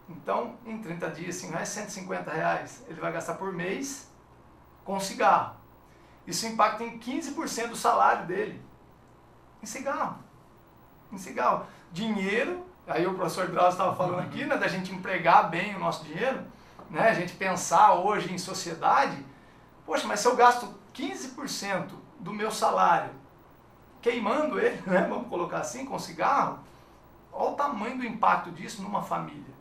então em 30 dias, R$5, R$150 ele vai gastar por mês com cigarro. Isso impacta em 15% do salário dele em cigarro. em cigarro. Dinheiro, aí o professor Drauzio estava falando aqui, né, da gente empregar bem o nosso dinheiro, né, a gente pensar hoje em sociedade, poxa, mas se eu gasto 15% do meu salário queimando ele, né, vamos colocar assim, com cigarro, olha o tamanho do impacto disso numa família,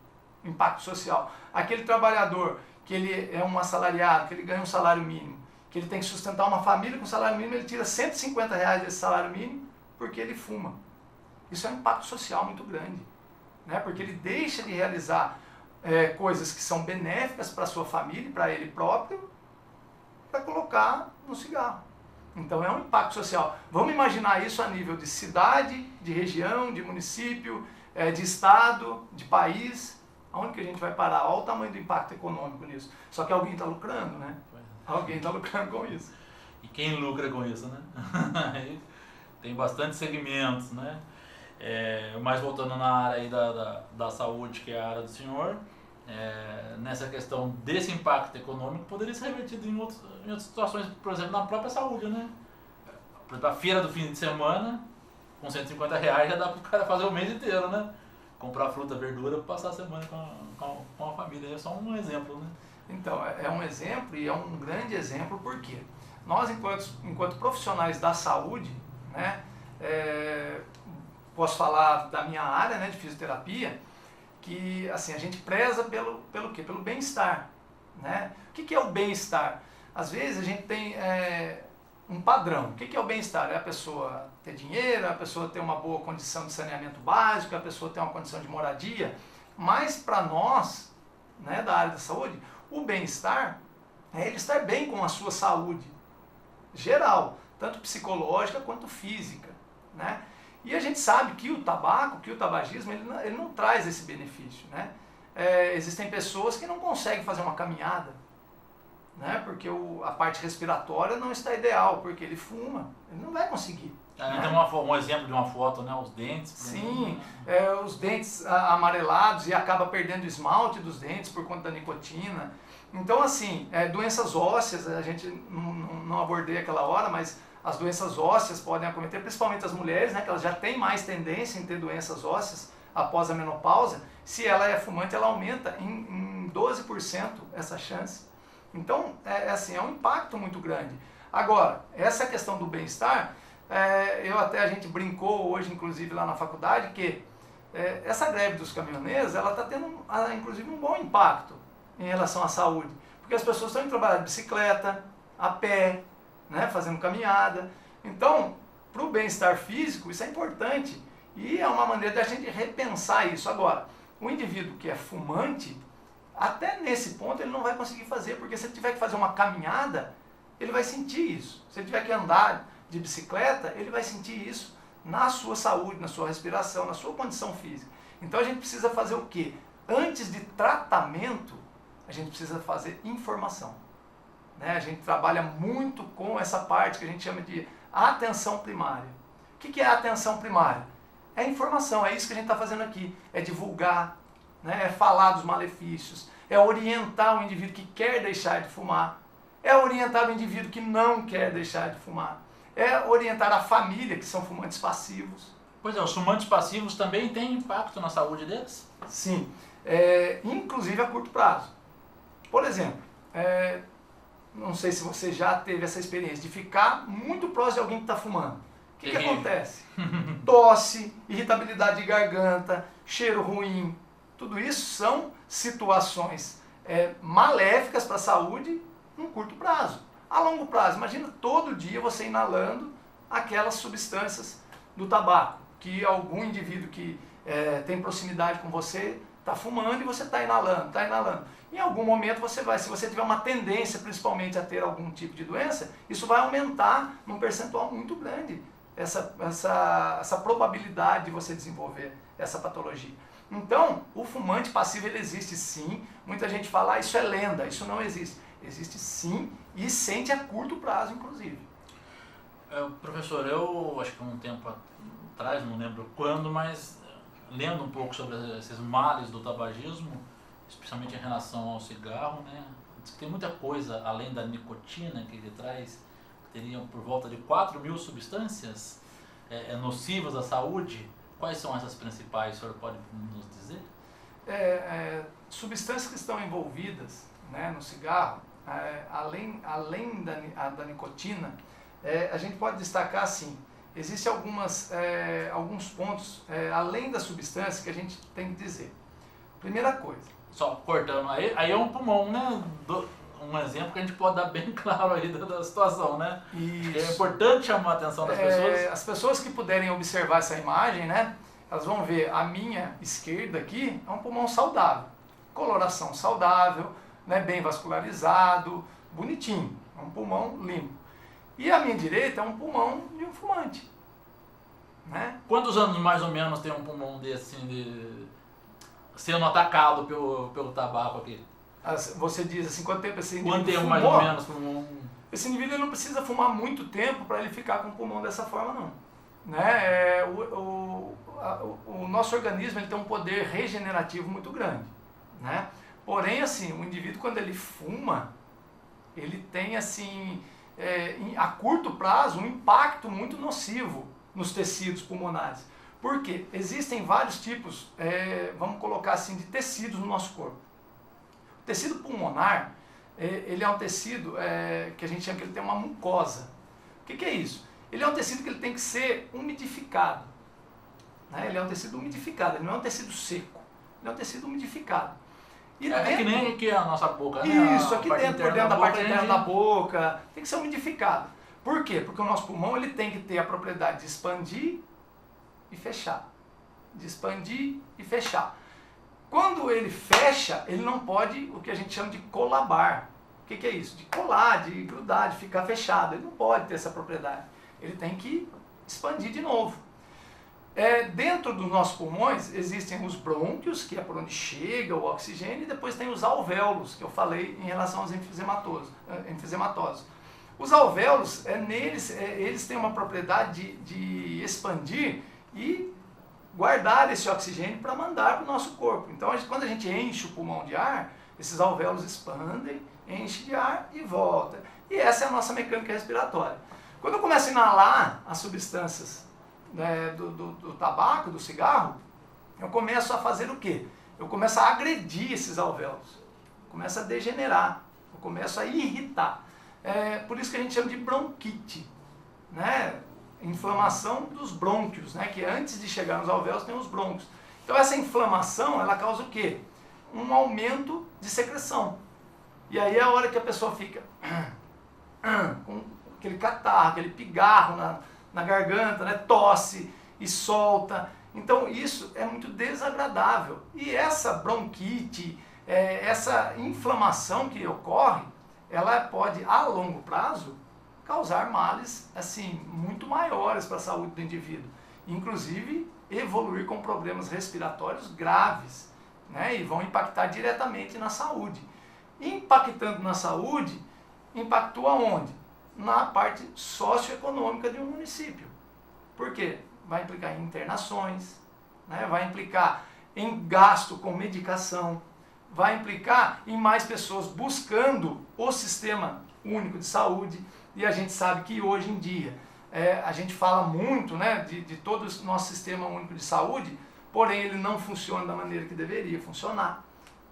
impacto social. Aquele trabalhador que ele é um assalariado, que ele ganha um salário mínimo, que ele tem que sustentar uma família com salário mínimo, ele tira R$150 desse salário mínimo porque ele fuma. Isso é um impacto social muito grande, né? Porque ele deixa de realizar coisas que são benéficas para a sua família e para ele próprio, para colocar no cigarro. Então é um impacto social. Vamos imaginar isso a nível de cidade, de região, de município, de estado, de país. Aonde que a gente vai parar? Olha o tamanho do impacto econômico nisso. Só que alguém está lucrando, né? Alguém está lucrando com isso. E quem lucra com isso, né? Tem bastante segmentos, né? Mas voltando na área aí da saúde, que é a área do senhor, nessa questão desse impacto econômico, poderia ser revertido em outras situações, por exemplo, na própria saúde, né? Por exemplo, a feira do fim de semana, com R$150 já dá para o cara fazer o mês inteiro, né? Comprar fruta, verdura, passar a semana com a família. É só um exemplo, né? Então, é um exemplo e é um grande exemplo porque nós, enquanto profissionais da saúde, né, posso falar da minha área, né, de fisioterapia, que assim, a gente preza pelo quê? Pelo bem-estar, né? O que é o bem-estar? Às vezes a gente tem um padrão. O que é o bem-estar? É a pessoa ter dinheiro, é a pessoa ter uma boa condição de saneamento básico, é a pessoa ter uma condição de moradia. Mas para nós, né, da área da saúde, o bem-estar é ele estar bem com a sua saúde geral, tanto psicológica quanto física, né? E a gente sabe que o tabaco, que o tabagismo, ele não traz esse benefício, né? Existem pessoas que não conseguem fazer uma caminhada, né? Porque a parte respiratória não está ideal, porque ele fuma, ele não vai conseguir. Né? Tem um exemplo de uma foto, né? Os dentes. Sim, os dentes amarelados e acaba perdendo o esmalte dos dentes por conta da nicotina. Então, assim, doenças ósseas, a gente não abordei aquela hora, mas as doenças ósseas podem acometer, principalmente as mulheres, né, que elas já têm mais tendência em ter doenças ósseas após a menopausa. Se ela é fumante, ela aumenta em 12% essa chance. Então, assim, é um impacto muito grande. Agora, essa questão do bem-estar, a gente brincou hoje, inclusive, lá na faculdade, que essa greve dos caminhoneiros, ela está tendo, inclusive, um bom impacto em relação à saúde. Porque as pessoas estão indo trabalhar de bicicleta, a pé, né, fazendo caminhada. Então, para o bem-estar físico, isso é importante. E é uma maneira da gente repensar isso. Agora, o indivíduo que é fumante, até nesse ponto ele não vai conseguir fazer, porque se ele tiver que fazer uma caminhada, ele vai sentir isso. Se ele tiver que andar de bicicleta, ele vai sentir isso na sua saúde, na sua respiração, na sua condição física. Então a gente precisa fazer o quê? Antes de tratamento, a gente precisa fazer informação. A gente trabalha muito com essa parte que a gente chama de atenção primária. O que é a atenção primária? É informação, é isso que a gente está fazendo aqui. É divulgar, né? É falar dos malefícios, é orientar o indivíduo que quer deixar de fumar, é orientar o indivíduo que não quer deixar de fumar, é orientar a família, que são fumantes passivos. Pois é, os fumantes passivos também têm impacto na saúde deles? Sim, inclusive a curto prazo. Por exemplo, não sei se você já teve essa experiência de ficar muito próximo de alguém que está fumando. O que acontece? Tosse, irritabilidade de garganta, cheiro ruim. Tudo isso são situações maléficas para a saúde num curto prazo. A longo prazo, imagina todo dia você inalando aquelas substâncias do tabaco, que algum indivíduo que tem proximidade com você está fumando e você está inalando, Em algum momento você vai, se você tiver uma tendência principalmente a ter algum tipo de doença, isso vai aumentar num percentual muito grande essa probabilidade de você desenvolver essa patologia. Então, o fumante passivo ele existe sim. Muita gente fala, isso é lenda, isso não existe. Existe sim e sente a curto prazo, inclusive. Professor, eu acho que um tempo atrás, não lembro quando, mas lendo um pouco sobre esses males do tabagismo, especialmente em relação ao cigarro, né? Diz que tem muita coisa além da nicotina que ele traz, teriam por volta de 4.000 substâncias nocivas à saúde, Quais são essas principais, o senhor pode nos dizer? Substâncias que estão envolvidas, né, no cigarro, além da nicotina, a gente pode destacar assim, existem alguns pontos, além da substância, que a gente tem que dizer. Primeira coisa. Só cortando, aí é um pulmão, né? Um exemplo que a gente pode dar bem claro aí da situação, né? Isso. É importante chamar a atenção das pessoas. As pessoas que puderem observar essa imagem, né, elas vão ver a minha esquerda aqui é um pulmão saudável, coloração saudável, né, bem vascularizado, bonitinho, é um pulmão limpo. E a minha direita é um pulmão de um fumante, né? Quantos anos mais ou menos tem um pulmão desse, assim, sendo atacado pelo tabaco aqui? Você diz assim, quanto tempo esse indivíduo Quanto tempo fumou? mais ou menos pulmão? Esse indivíduo ele não precisa fumar muito tempo para ele ficar com o pulmão dessa forma, não. Né? O nosso organismo ele tem um poder regenerativo muito grande, né? Porém, assim, o indivíduo quando ele fuma, ele tem assim, a curto prazo, um impacto muito nocivo nos tecidos pulmonares. Por quê? Existem vários tipos, vamos colocar assim, de tecidos no nosso corpo. O tecido pulmonar, ele é um tecido que a gente chama que ele tem uma mucosa. O que é isso? Ele é um tecido que ele tem que ser umidificado. Né? Ele é um tecido umidificado, ele não é um tecido seco. Ele é um tecido umidificado. E É que nem aqui a nossa boca, né? Isso, aqui dentro, por dentro da parte interna da boca, tem que ser umidificado. Por quê? Porque o nosso pulmão ele tem que ter a propriedade de expandir e fechar. De expandir e fechar. Quando ele fecha, ele não pode, o que a gente chama de colabar. O que é isso? De colar, de grudar, de ficar fechado. Ele não pode ter essa propriedade. Ele tem que expandir de novo. Dentro dos nossos pulmões existem os brônquios, que é por onde chega o oxigênio, e depois tem os alvéolos, que eu falei em relação aos enfisematosos. Os alvéolos, eles têm uma propriedade de expandir e guardar esse oxigênio para mandar para o nosso corpo. Então, quando a gente enche o pulmão de ar, esses alvéolos expandem, enche de ar e volta. E essa é a nossa mecânica respiratória. Quando eu começo a inalar as substâncias, né, do tabaco, do cigarro, eu começo a fazer o quê? Eu começo a agredir esses alvéolos, começo a degenerar, eu começo a irritar. Por isso que a gente chama de bronquite, né? Inflamação dos brônquios, né? Que antes de chegar nos alvéolos tem os brônquios. Então essa inflamação, ela causa o quê? Um aumento de secreção. E aí é a hora que a pessoa fica com aquele catarro, aquele pigarro na garganta, né? Tosse e solta. Então isso é muito desagradável. E essa bronquite, essa inflamação que ocorre, ela pode, a longo prazo, causar males assim, muito maiores para a saúde do indivíduo. Inclusive, evoluir com problemas respiratórios graves, né? E vão impactar diretamente na saúde. Impactando na saúde, impactua onde? Na parte socioeconômica de um município. Por quê? Vai implicar em internações, né? Vai implicar em gasto com medicação, vai implicar em mais pessoas buscando o sistema único de saúde. E a gente sabe que hoje em dia a gente fala muito, né, de todo o nosso sistema único de saúde, porém ele não funciona da maneira que deveria funcionar.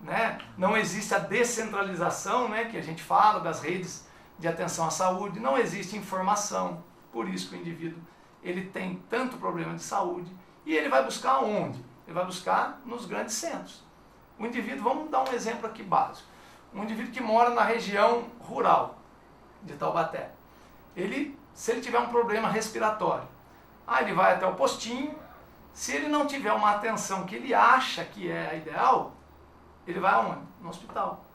Né? Não existe a descentralização, né, que a gente fala das redes de atenção à saúde, não existe informação, por isso que o indivíduo ele tem tanto problema de saúde e ele vai buscar onde? Ele vai buscar nos grandes centros. O indivíduo, vamos dar um exemplo aqui básico, um indivíduo que mora na região rural de Taubaté, se ele tiver um problema respiratório, ele vai até o postinho, se ele não tiver uma atenção que ele acha que é a ideal, ele vai aonde? No hospital.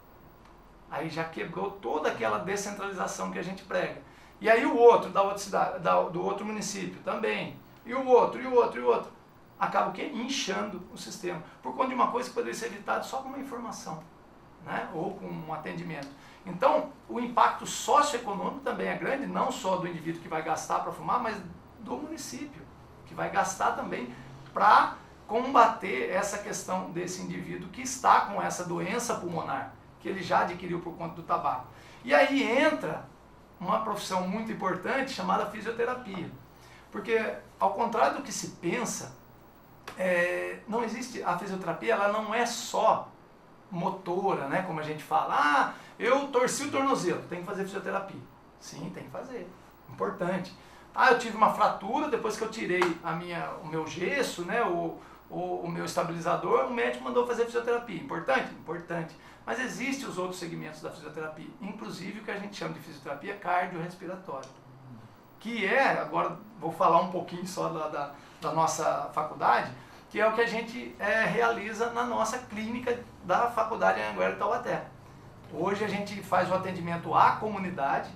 Aí já quebrou toda aquela descentralização que a gente prega. E aí o outro da outra cidade, do outro município também, e o outro, e o outro, e o outro. Acaba o quê? Inchando o sistema. Por conta de uma coisa que poderia ser evitada só com uma informação, né? Ou com um atendimento. Então, o impacto socioeconômico também é grande, não só do indivíduo que vai gastar para fumar, mas do município, que vai gastar também para combater essa questão desse indivíduo que está com essa doença pulmonar, que ele já adquiriu por conta do tabaco. E aí entra uma profissão muito importante chamada fisioterapia. Porque, ao contrário do que se pensa, não existe, a fisioterapia ela não é só motora, né, como a gente fala, eu torci o tornozelo, tem que fazer fisioterapia. Sim, tem que fazer, importante. Eu tive uma fratura, depois que eu tirei o meu gesso, né, o meu estabilizador, o médico mandou fazer fisioterapia. Importante? Importante. Mas existem os outros segmentos da fisioterapia, inclusive o que a gente chama de fisioterapia cardiorrespiratória, que agora vou falar um pouquinho só da nossa faculdade, que é o que a gente realiza na nossa clínica da Faculdade Anhanguera de Taubaté. Hoje a gente faz o atendimento à comunidade,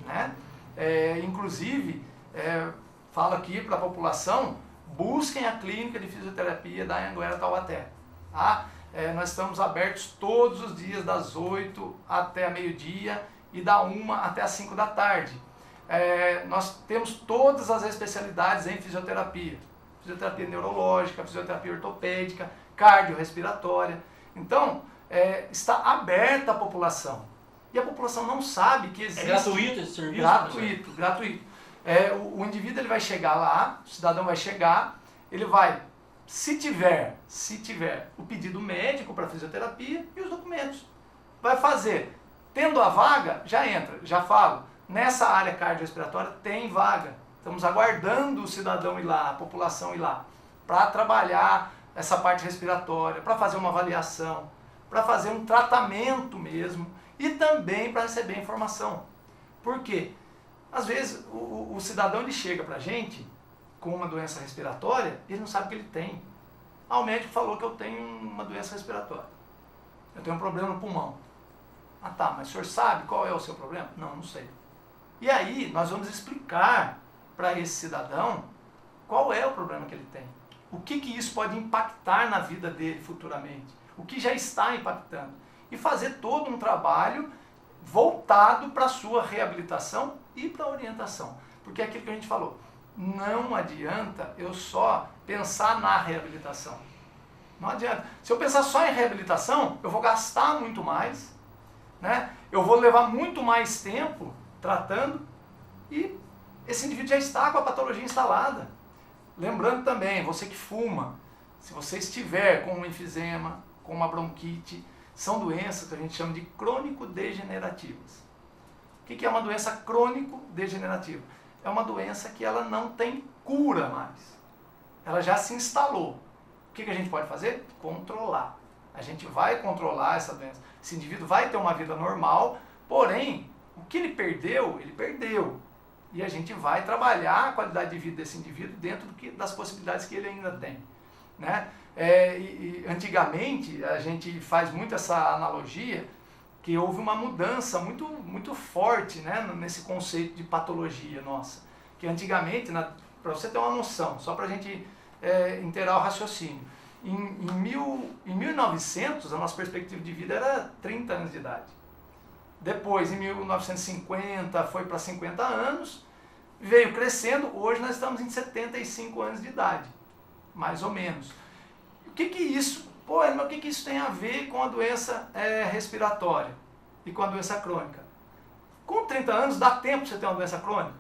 né? Inclusive, falo aqui para a população, busquem a clínica de fisioterapia da Anhanguera de Taubaté. Tá? Nós estamos abertos todos os dias, das 8 até meio-dia e da 1 até as 5 da tarde. Nós temos todas as especialidades em fisioterapia. Fisioterapia neurológica, fisioterapia ortopédica, cardiorrespiratória. Então, está aberta à população. E a população não sabe que existe... É gratuito esse serviço? Gratuito, gratuito. O indivíduo ele vai chegar lá, o cidadão vai chegar, ele vai, se tiver o pedido médico para fisioterapia e os documentos, vai fazer. Tendo a vaga, já entra, já falo, nessa área cardiorrespiratória tem vaga. Estamos aguardando o cidadão ir lá, a população ir lá, para trabalhar essa parte respiratória, para fazer uma avaliação, para fazer um tratamento mesmo e também para receber informação. Por quê? Às vezes o cidadão ele chega para a gente com uma doença respiratória e ele não sabe o que ele tem. O médico falou que eu tenho uma doença respiratória. Eu tenho um problema no pulmão. Tá, mas o senhor sabe qual é o seu problema? Não sei. E aí nós vamos explicar para esse cidadão qual é o problema que ele tem. O que isso pode impactar na vida dele futuramente. O que já está impactando. E fazer todo um trabalho voltado para a sua reabilitação e para a orientação. Porque é aquilo que a gente falou. Não adianta eu só pensar na reabilitação. Não adianta. Se eu pensar só em reabilitação, eu vou gastar muito mais, né? Eu vou levar muito mais tempo tratando e esse indivíduo já está com a patologia instalada. Lembrando também, você que fuma, se você estiver com um enfisema, com uma bronquite, são doenças que a gente chama de crônico-degenerativas. O que é uma doença crônico-degenerativa? É uma doença que ela não tem cura mais. Ela já se instalou. O que a gente pode fazer? Controlar. A gente vai controlar essa doença. Esse indivíduo vai ter uma vida normal, porém, o que ele perdeu, ele perdeu. E a gente vai trabalhar a qualidade de vida desse indivíduo dentro das possibilidades que ele ainda tem, né? Antigamente, a gente faz muito essa analogia, que houve uma mudança muito, muito forte, né, nesse conceito de patologia nossa. Que antigamente, para você ter uma noção, só para a gente inteirar o raciocínio, em 1900 a nossa perspectiva de vida era 30 anos de idade. Depois, em 1950, foi para 50 anos, veio crescendo, hoje nós estamos em 75 anos de idade, mais ou menos. O que isso, mas o que isso tem a ver com a doença respiratória e com a doença crônica? Com 30 anos, dá tempo para você ter uma doença crônica?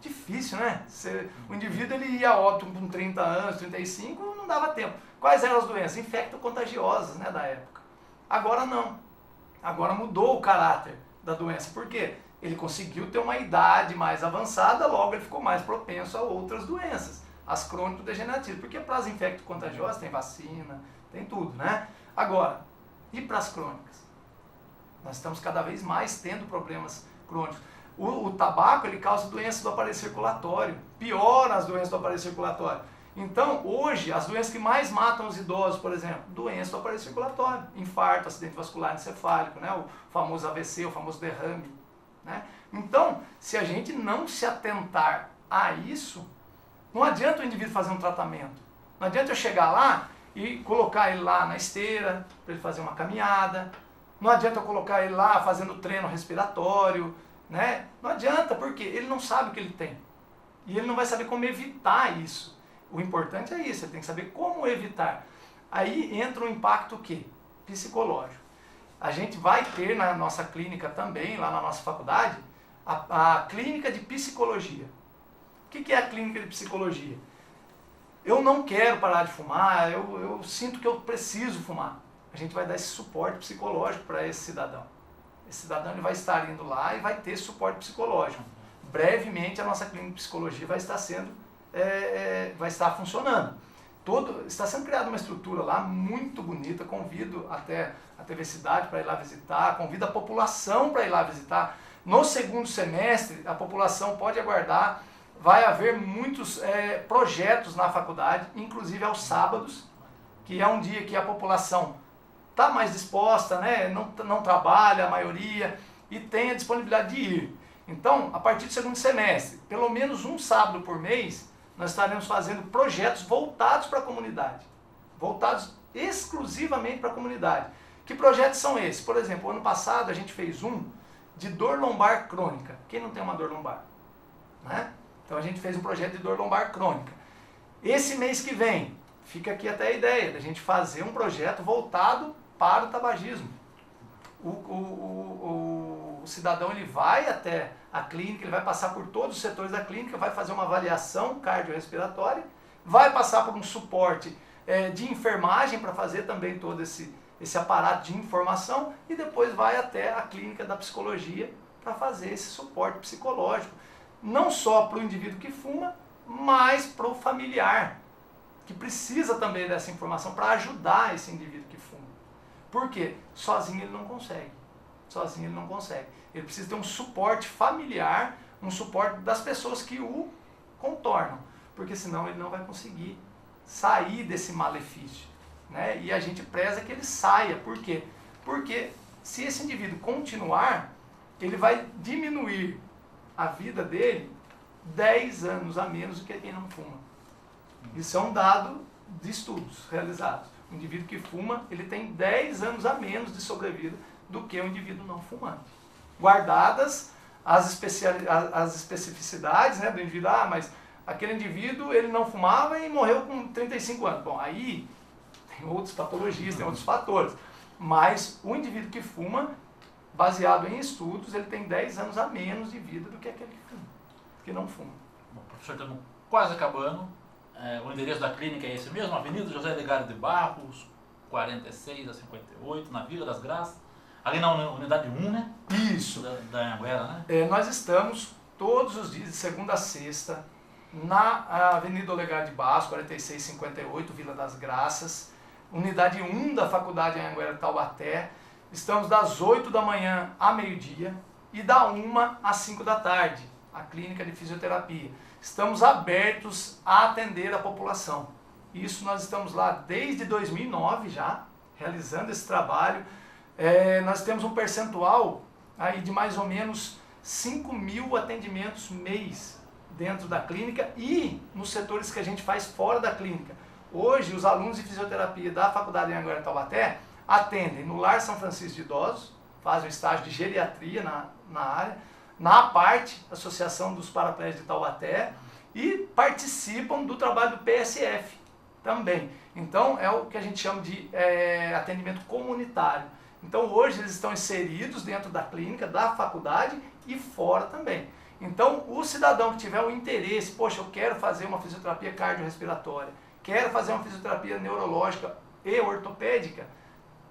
Difícil, né? O indivíduo ele ia a óbito com 30 anos, 35, não dava tempo. Quais eram as doenças? Infecto-contagiosas, né, da época. Agora não. Agora mudou o caráter da doença. Por quê? Ele conseguiu ter uma idade mais avançada, logo ele ficou mais propenso a outras doenças, as crônico-degenerativas. Porque para as infecto-contagiosas tem vacina, tem tudo, né? Agora, e para as crônicas? Nós estamos cada vez mais tendo problemas crônicos. O tabaco ele causa doenças do aparelho circulatório, piora as doenças do aparelho circulatório. Então, hoje, as doenças que mais matam os idosos, por exemplo, doença do aparelho circulatório, infarto, acidente vascular encefálico, né? O famoso AVC, o famoso derrame, né? Então, se a gente não se atentar a isso, não adianta o indivíduo fazer um tratamento. Não adianta eu chegar lá e colocar ele lá na esteira, para ele fazer uma caminhada. Não adianta eu colocar ele lá fazendo treino respiratório, né? Não adianta, porque ele não sabe o que ele tem. E ele não vai saber como evitar isso. O importante é isso, ele tem que saber como evitar. Aí entra um impacto o quê? Psicológico. A gente vai ter na nossa clínica também, lá na nossa faculdade, a clínica de psicologia. O que é a clínica de psicologia? eu não quero parar de fumar, eu sinto que eu preciso fumar. A gente vai dar esse suporte psicológico para esse cidadão. Esse cidadão ele vai estar indo lá e vai ter suporte psicológico. Brevemente a nossa clínica de psicologia vai estar funcionando. Está sendo criada uma estrutura lá muito bonita, convido até a TV Cidade para ir lá visitar, convido a população para ir lá visitar. No segundo semestre, a população pode aguardar, vai haver muitos projetos na faculdade, inclusive aos sábados, que é um dia que a população está mais disposta, né? não trabalha a maioria e tem a disponibilidade de ir. Então, a partir do segundo semestre, pelo menos um sábado por mês, nós estaremos fazendo projetos voltados para a comunidade, voltados exclusivamente para a comunidade. Que projetos são esses? Por exemplo, ano passado a gente fez um de dor lombar crônica. Quem não tem uma dor lombar? Né? Então a gente fez um projeto de dor lombar crônica. Esse mês que vem, fica aqui até a ideia da gente fazer um projeto voltado para o tabagismo. O cidadão ele vai até a clínica, ele vai passar por todos os setores da clínica, vai fazer uma avaliação cardiorrespiratória, vai passar por um suporte de enfermagem para fazer também todo esse aparato de informação e depois vai até a clínica da psicologia para fazer esse suporte psicológico. Não só para o indivíduo que fuma, mas para o familiar, que precisa também dessa informação para ajudar esse indivíduo que fuma. Por quê? Sozinho ele não consegue. Sozinho ele não consegue. Ele precisa ter um suporte familiar, um suporte das pessoas que o contornam, porque senão ele não vai conseguir sair desse malefício. Né? E a gente preza que ele saia. Por quê? Porque se esse indivíduo continuar, ele vai diminuir a vida dele 10 anos a menos do que quem não fuma. Isso é um dado de estudos realizados. O indivíduo que fuma, ele tem 10 anos a menos de sobrevida do que o indivíduo não fumante. Guardadas as especificidades, né, do indivíduo, mas aquele indivíduo ele não fumava e morreu com 35 anos. Bom, aí tem outras patologias, tem outros fatores. Mas o indivíduo que fuma, baseado em estudos, ele tem 10 anos a menos de vida do que aquele que fuma, que não fuma. Bom, professor, estamos quase acabando. O endereço da clínica é esse mesmo, Avenida José Legário de Barros, 46 a 58, na Vila das Graças. Ali na unidade 1, né? Isso. Da Anhanguera, né? Nós estamos todos os dias, de segunda a sexta, na Avenida Olegário de Barros, 4658, Vila das Graças, unidade 1 da Faculdade Anhanguera de Taubaté. Estamos das 8 da manhã a meio-dia e da 1 às 5 da tarde, a clínica de fisioterapia. Estamos abertos a atender a população. Isso nós estamos lá desde 2009 já, realizando esse trabalho. Nós temos um percentual aí de mais ou menos 5.000 atendimentos mês dentro da clínica e nos setores que a gente faz fora da clínica. Hoje, os alunos de fisioterapia da Faculdade de Anhanguera de Taubaté atendem no Lar São Francisco de Idosos, fazem um estágio de geriatria na área, na APARTE, Associação dos Paraplégicos de Taubaté, e participam do trabalho do PSF também. Então, é o que a gente chama de atendimento comunitário. Então, hoje eles estão inseridos dentro da clínica, da faculdade e fora também. Então, o cidadão que tiver o interesse, poxa, eu quero fazer uma fisioterapia cardiorrespiratória, quero fazer uma fisioterapia neurológica e ortopédica,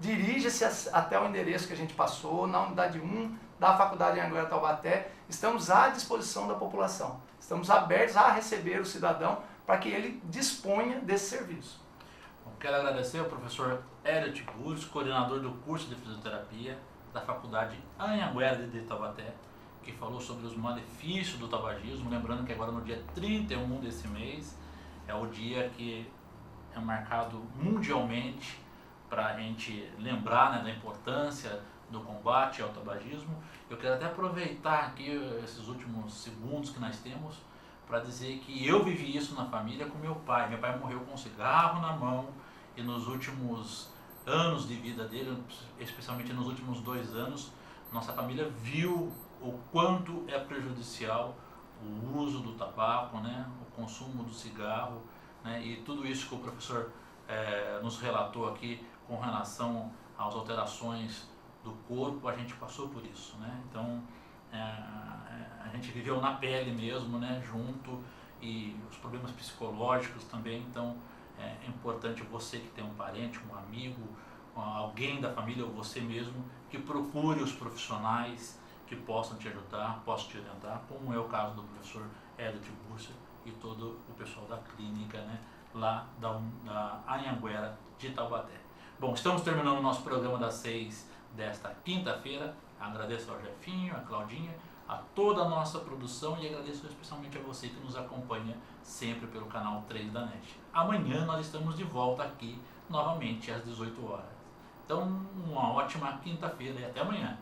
dirija-se até o endereço que a gente passou, na unidade 1 da Faculdade de Anhanguera Taubaté. Estamos à disposição da população. Estamos abertos a receber o cidadão para que ele disponha desse serviço. Bom, quero agradecer ao professor Hélio Tiburcio, coordenador do curso de fisioterapia da Faculdade Anhanguera de Taubaté, que falou sobre os malefícios do tabagismo. Lembrando que agora no dia 31 desse mês é o dia que é marcado mundialmente para a gente lembrar, né, da importância do combate ao tabagismo. Eu quero até aproveitar aqui esses últimos segundos que nós temos para dizer que eu vivi isso na família com meu pai. Meu pai morreu com um cigarro na mão e nos últimos anos de vida dele, especialmente nos últimos 2 anos, nossa família viu o quanto é prejudicial o uso do tabaco, né, o consumo do cigarro, né, e tudo isso que o professor nos relatou aqui com relação às alterações do corpo, a gente passou por isso, né? Então a gente viveu na pele mesmo, né, junto, e os problemas psicológicos também. Então é importante você que tem um parente, um amigo, alguém da família ou você mesmo, que procure os profissionais que possam te ajudar, possam te orientar, como é o caso do professor Hélio Tiburcio e todo o pessoal da clínica, né, lá da Anhanguera de Taubaté. Bom, estamos terminando o nosso programa das 6 desta quinta-feira. Agradeço ao Jefinho, a Claudinha, a toda a nossa produção e agradeço especialmente a você que nos acompanha sempre pelo canal 3 da NET. Amanhã nós estamos de volta aqui novamente às 18 horas. Então, uma ótima quinta-feira e até amanhã.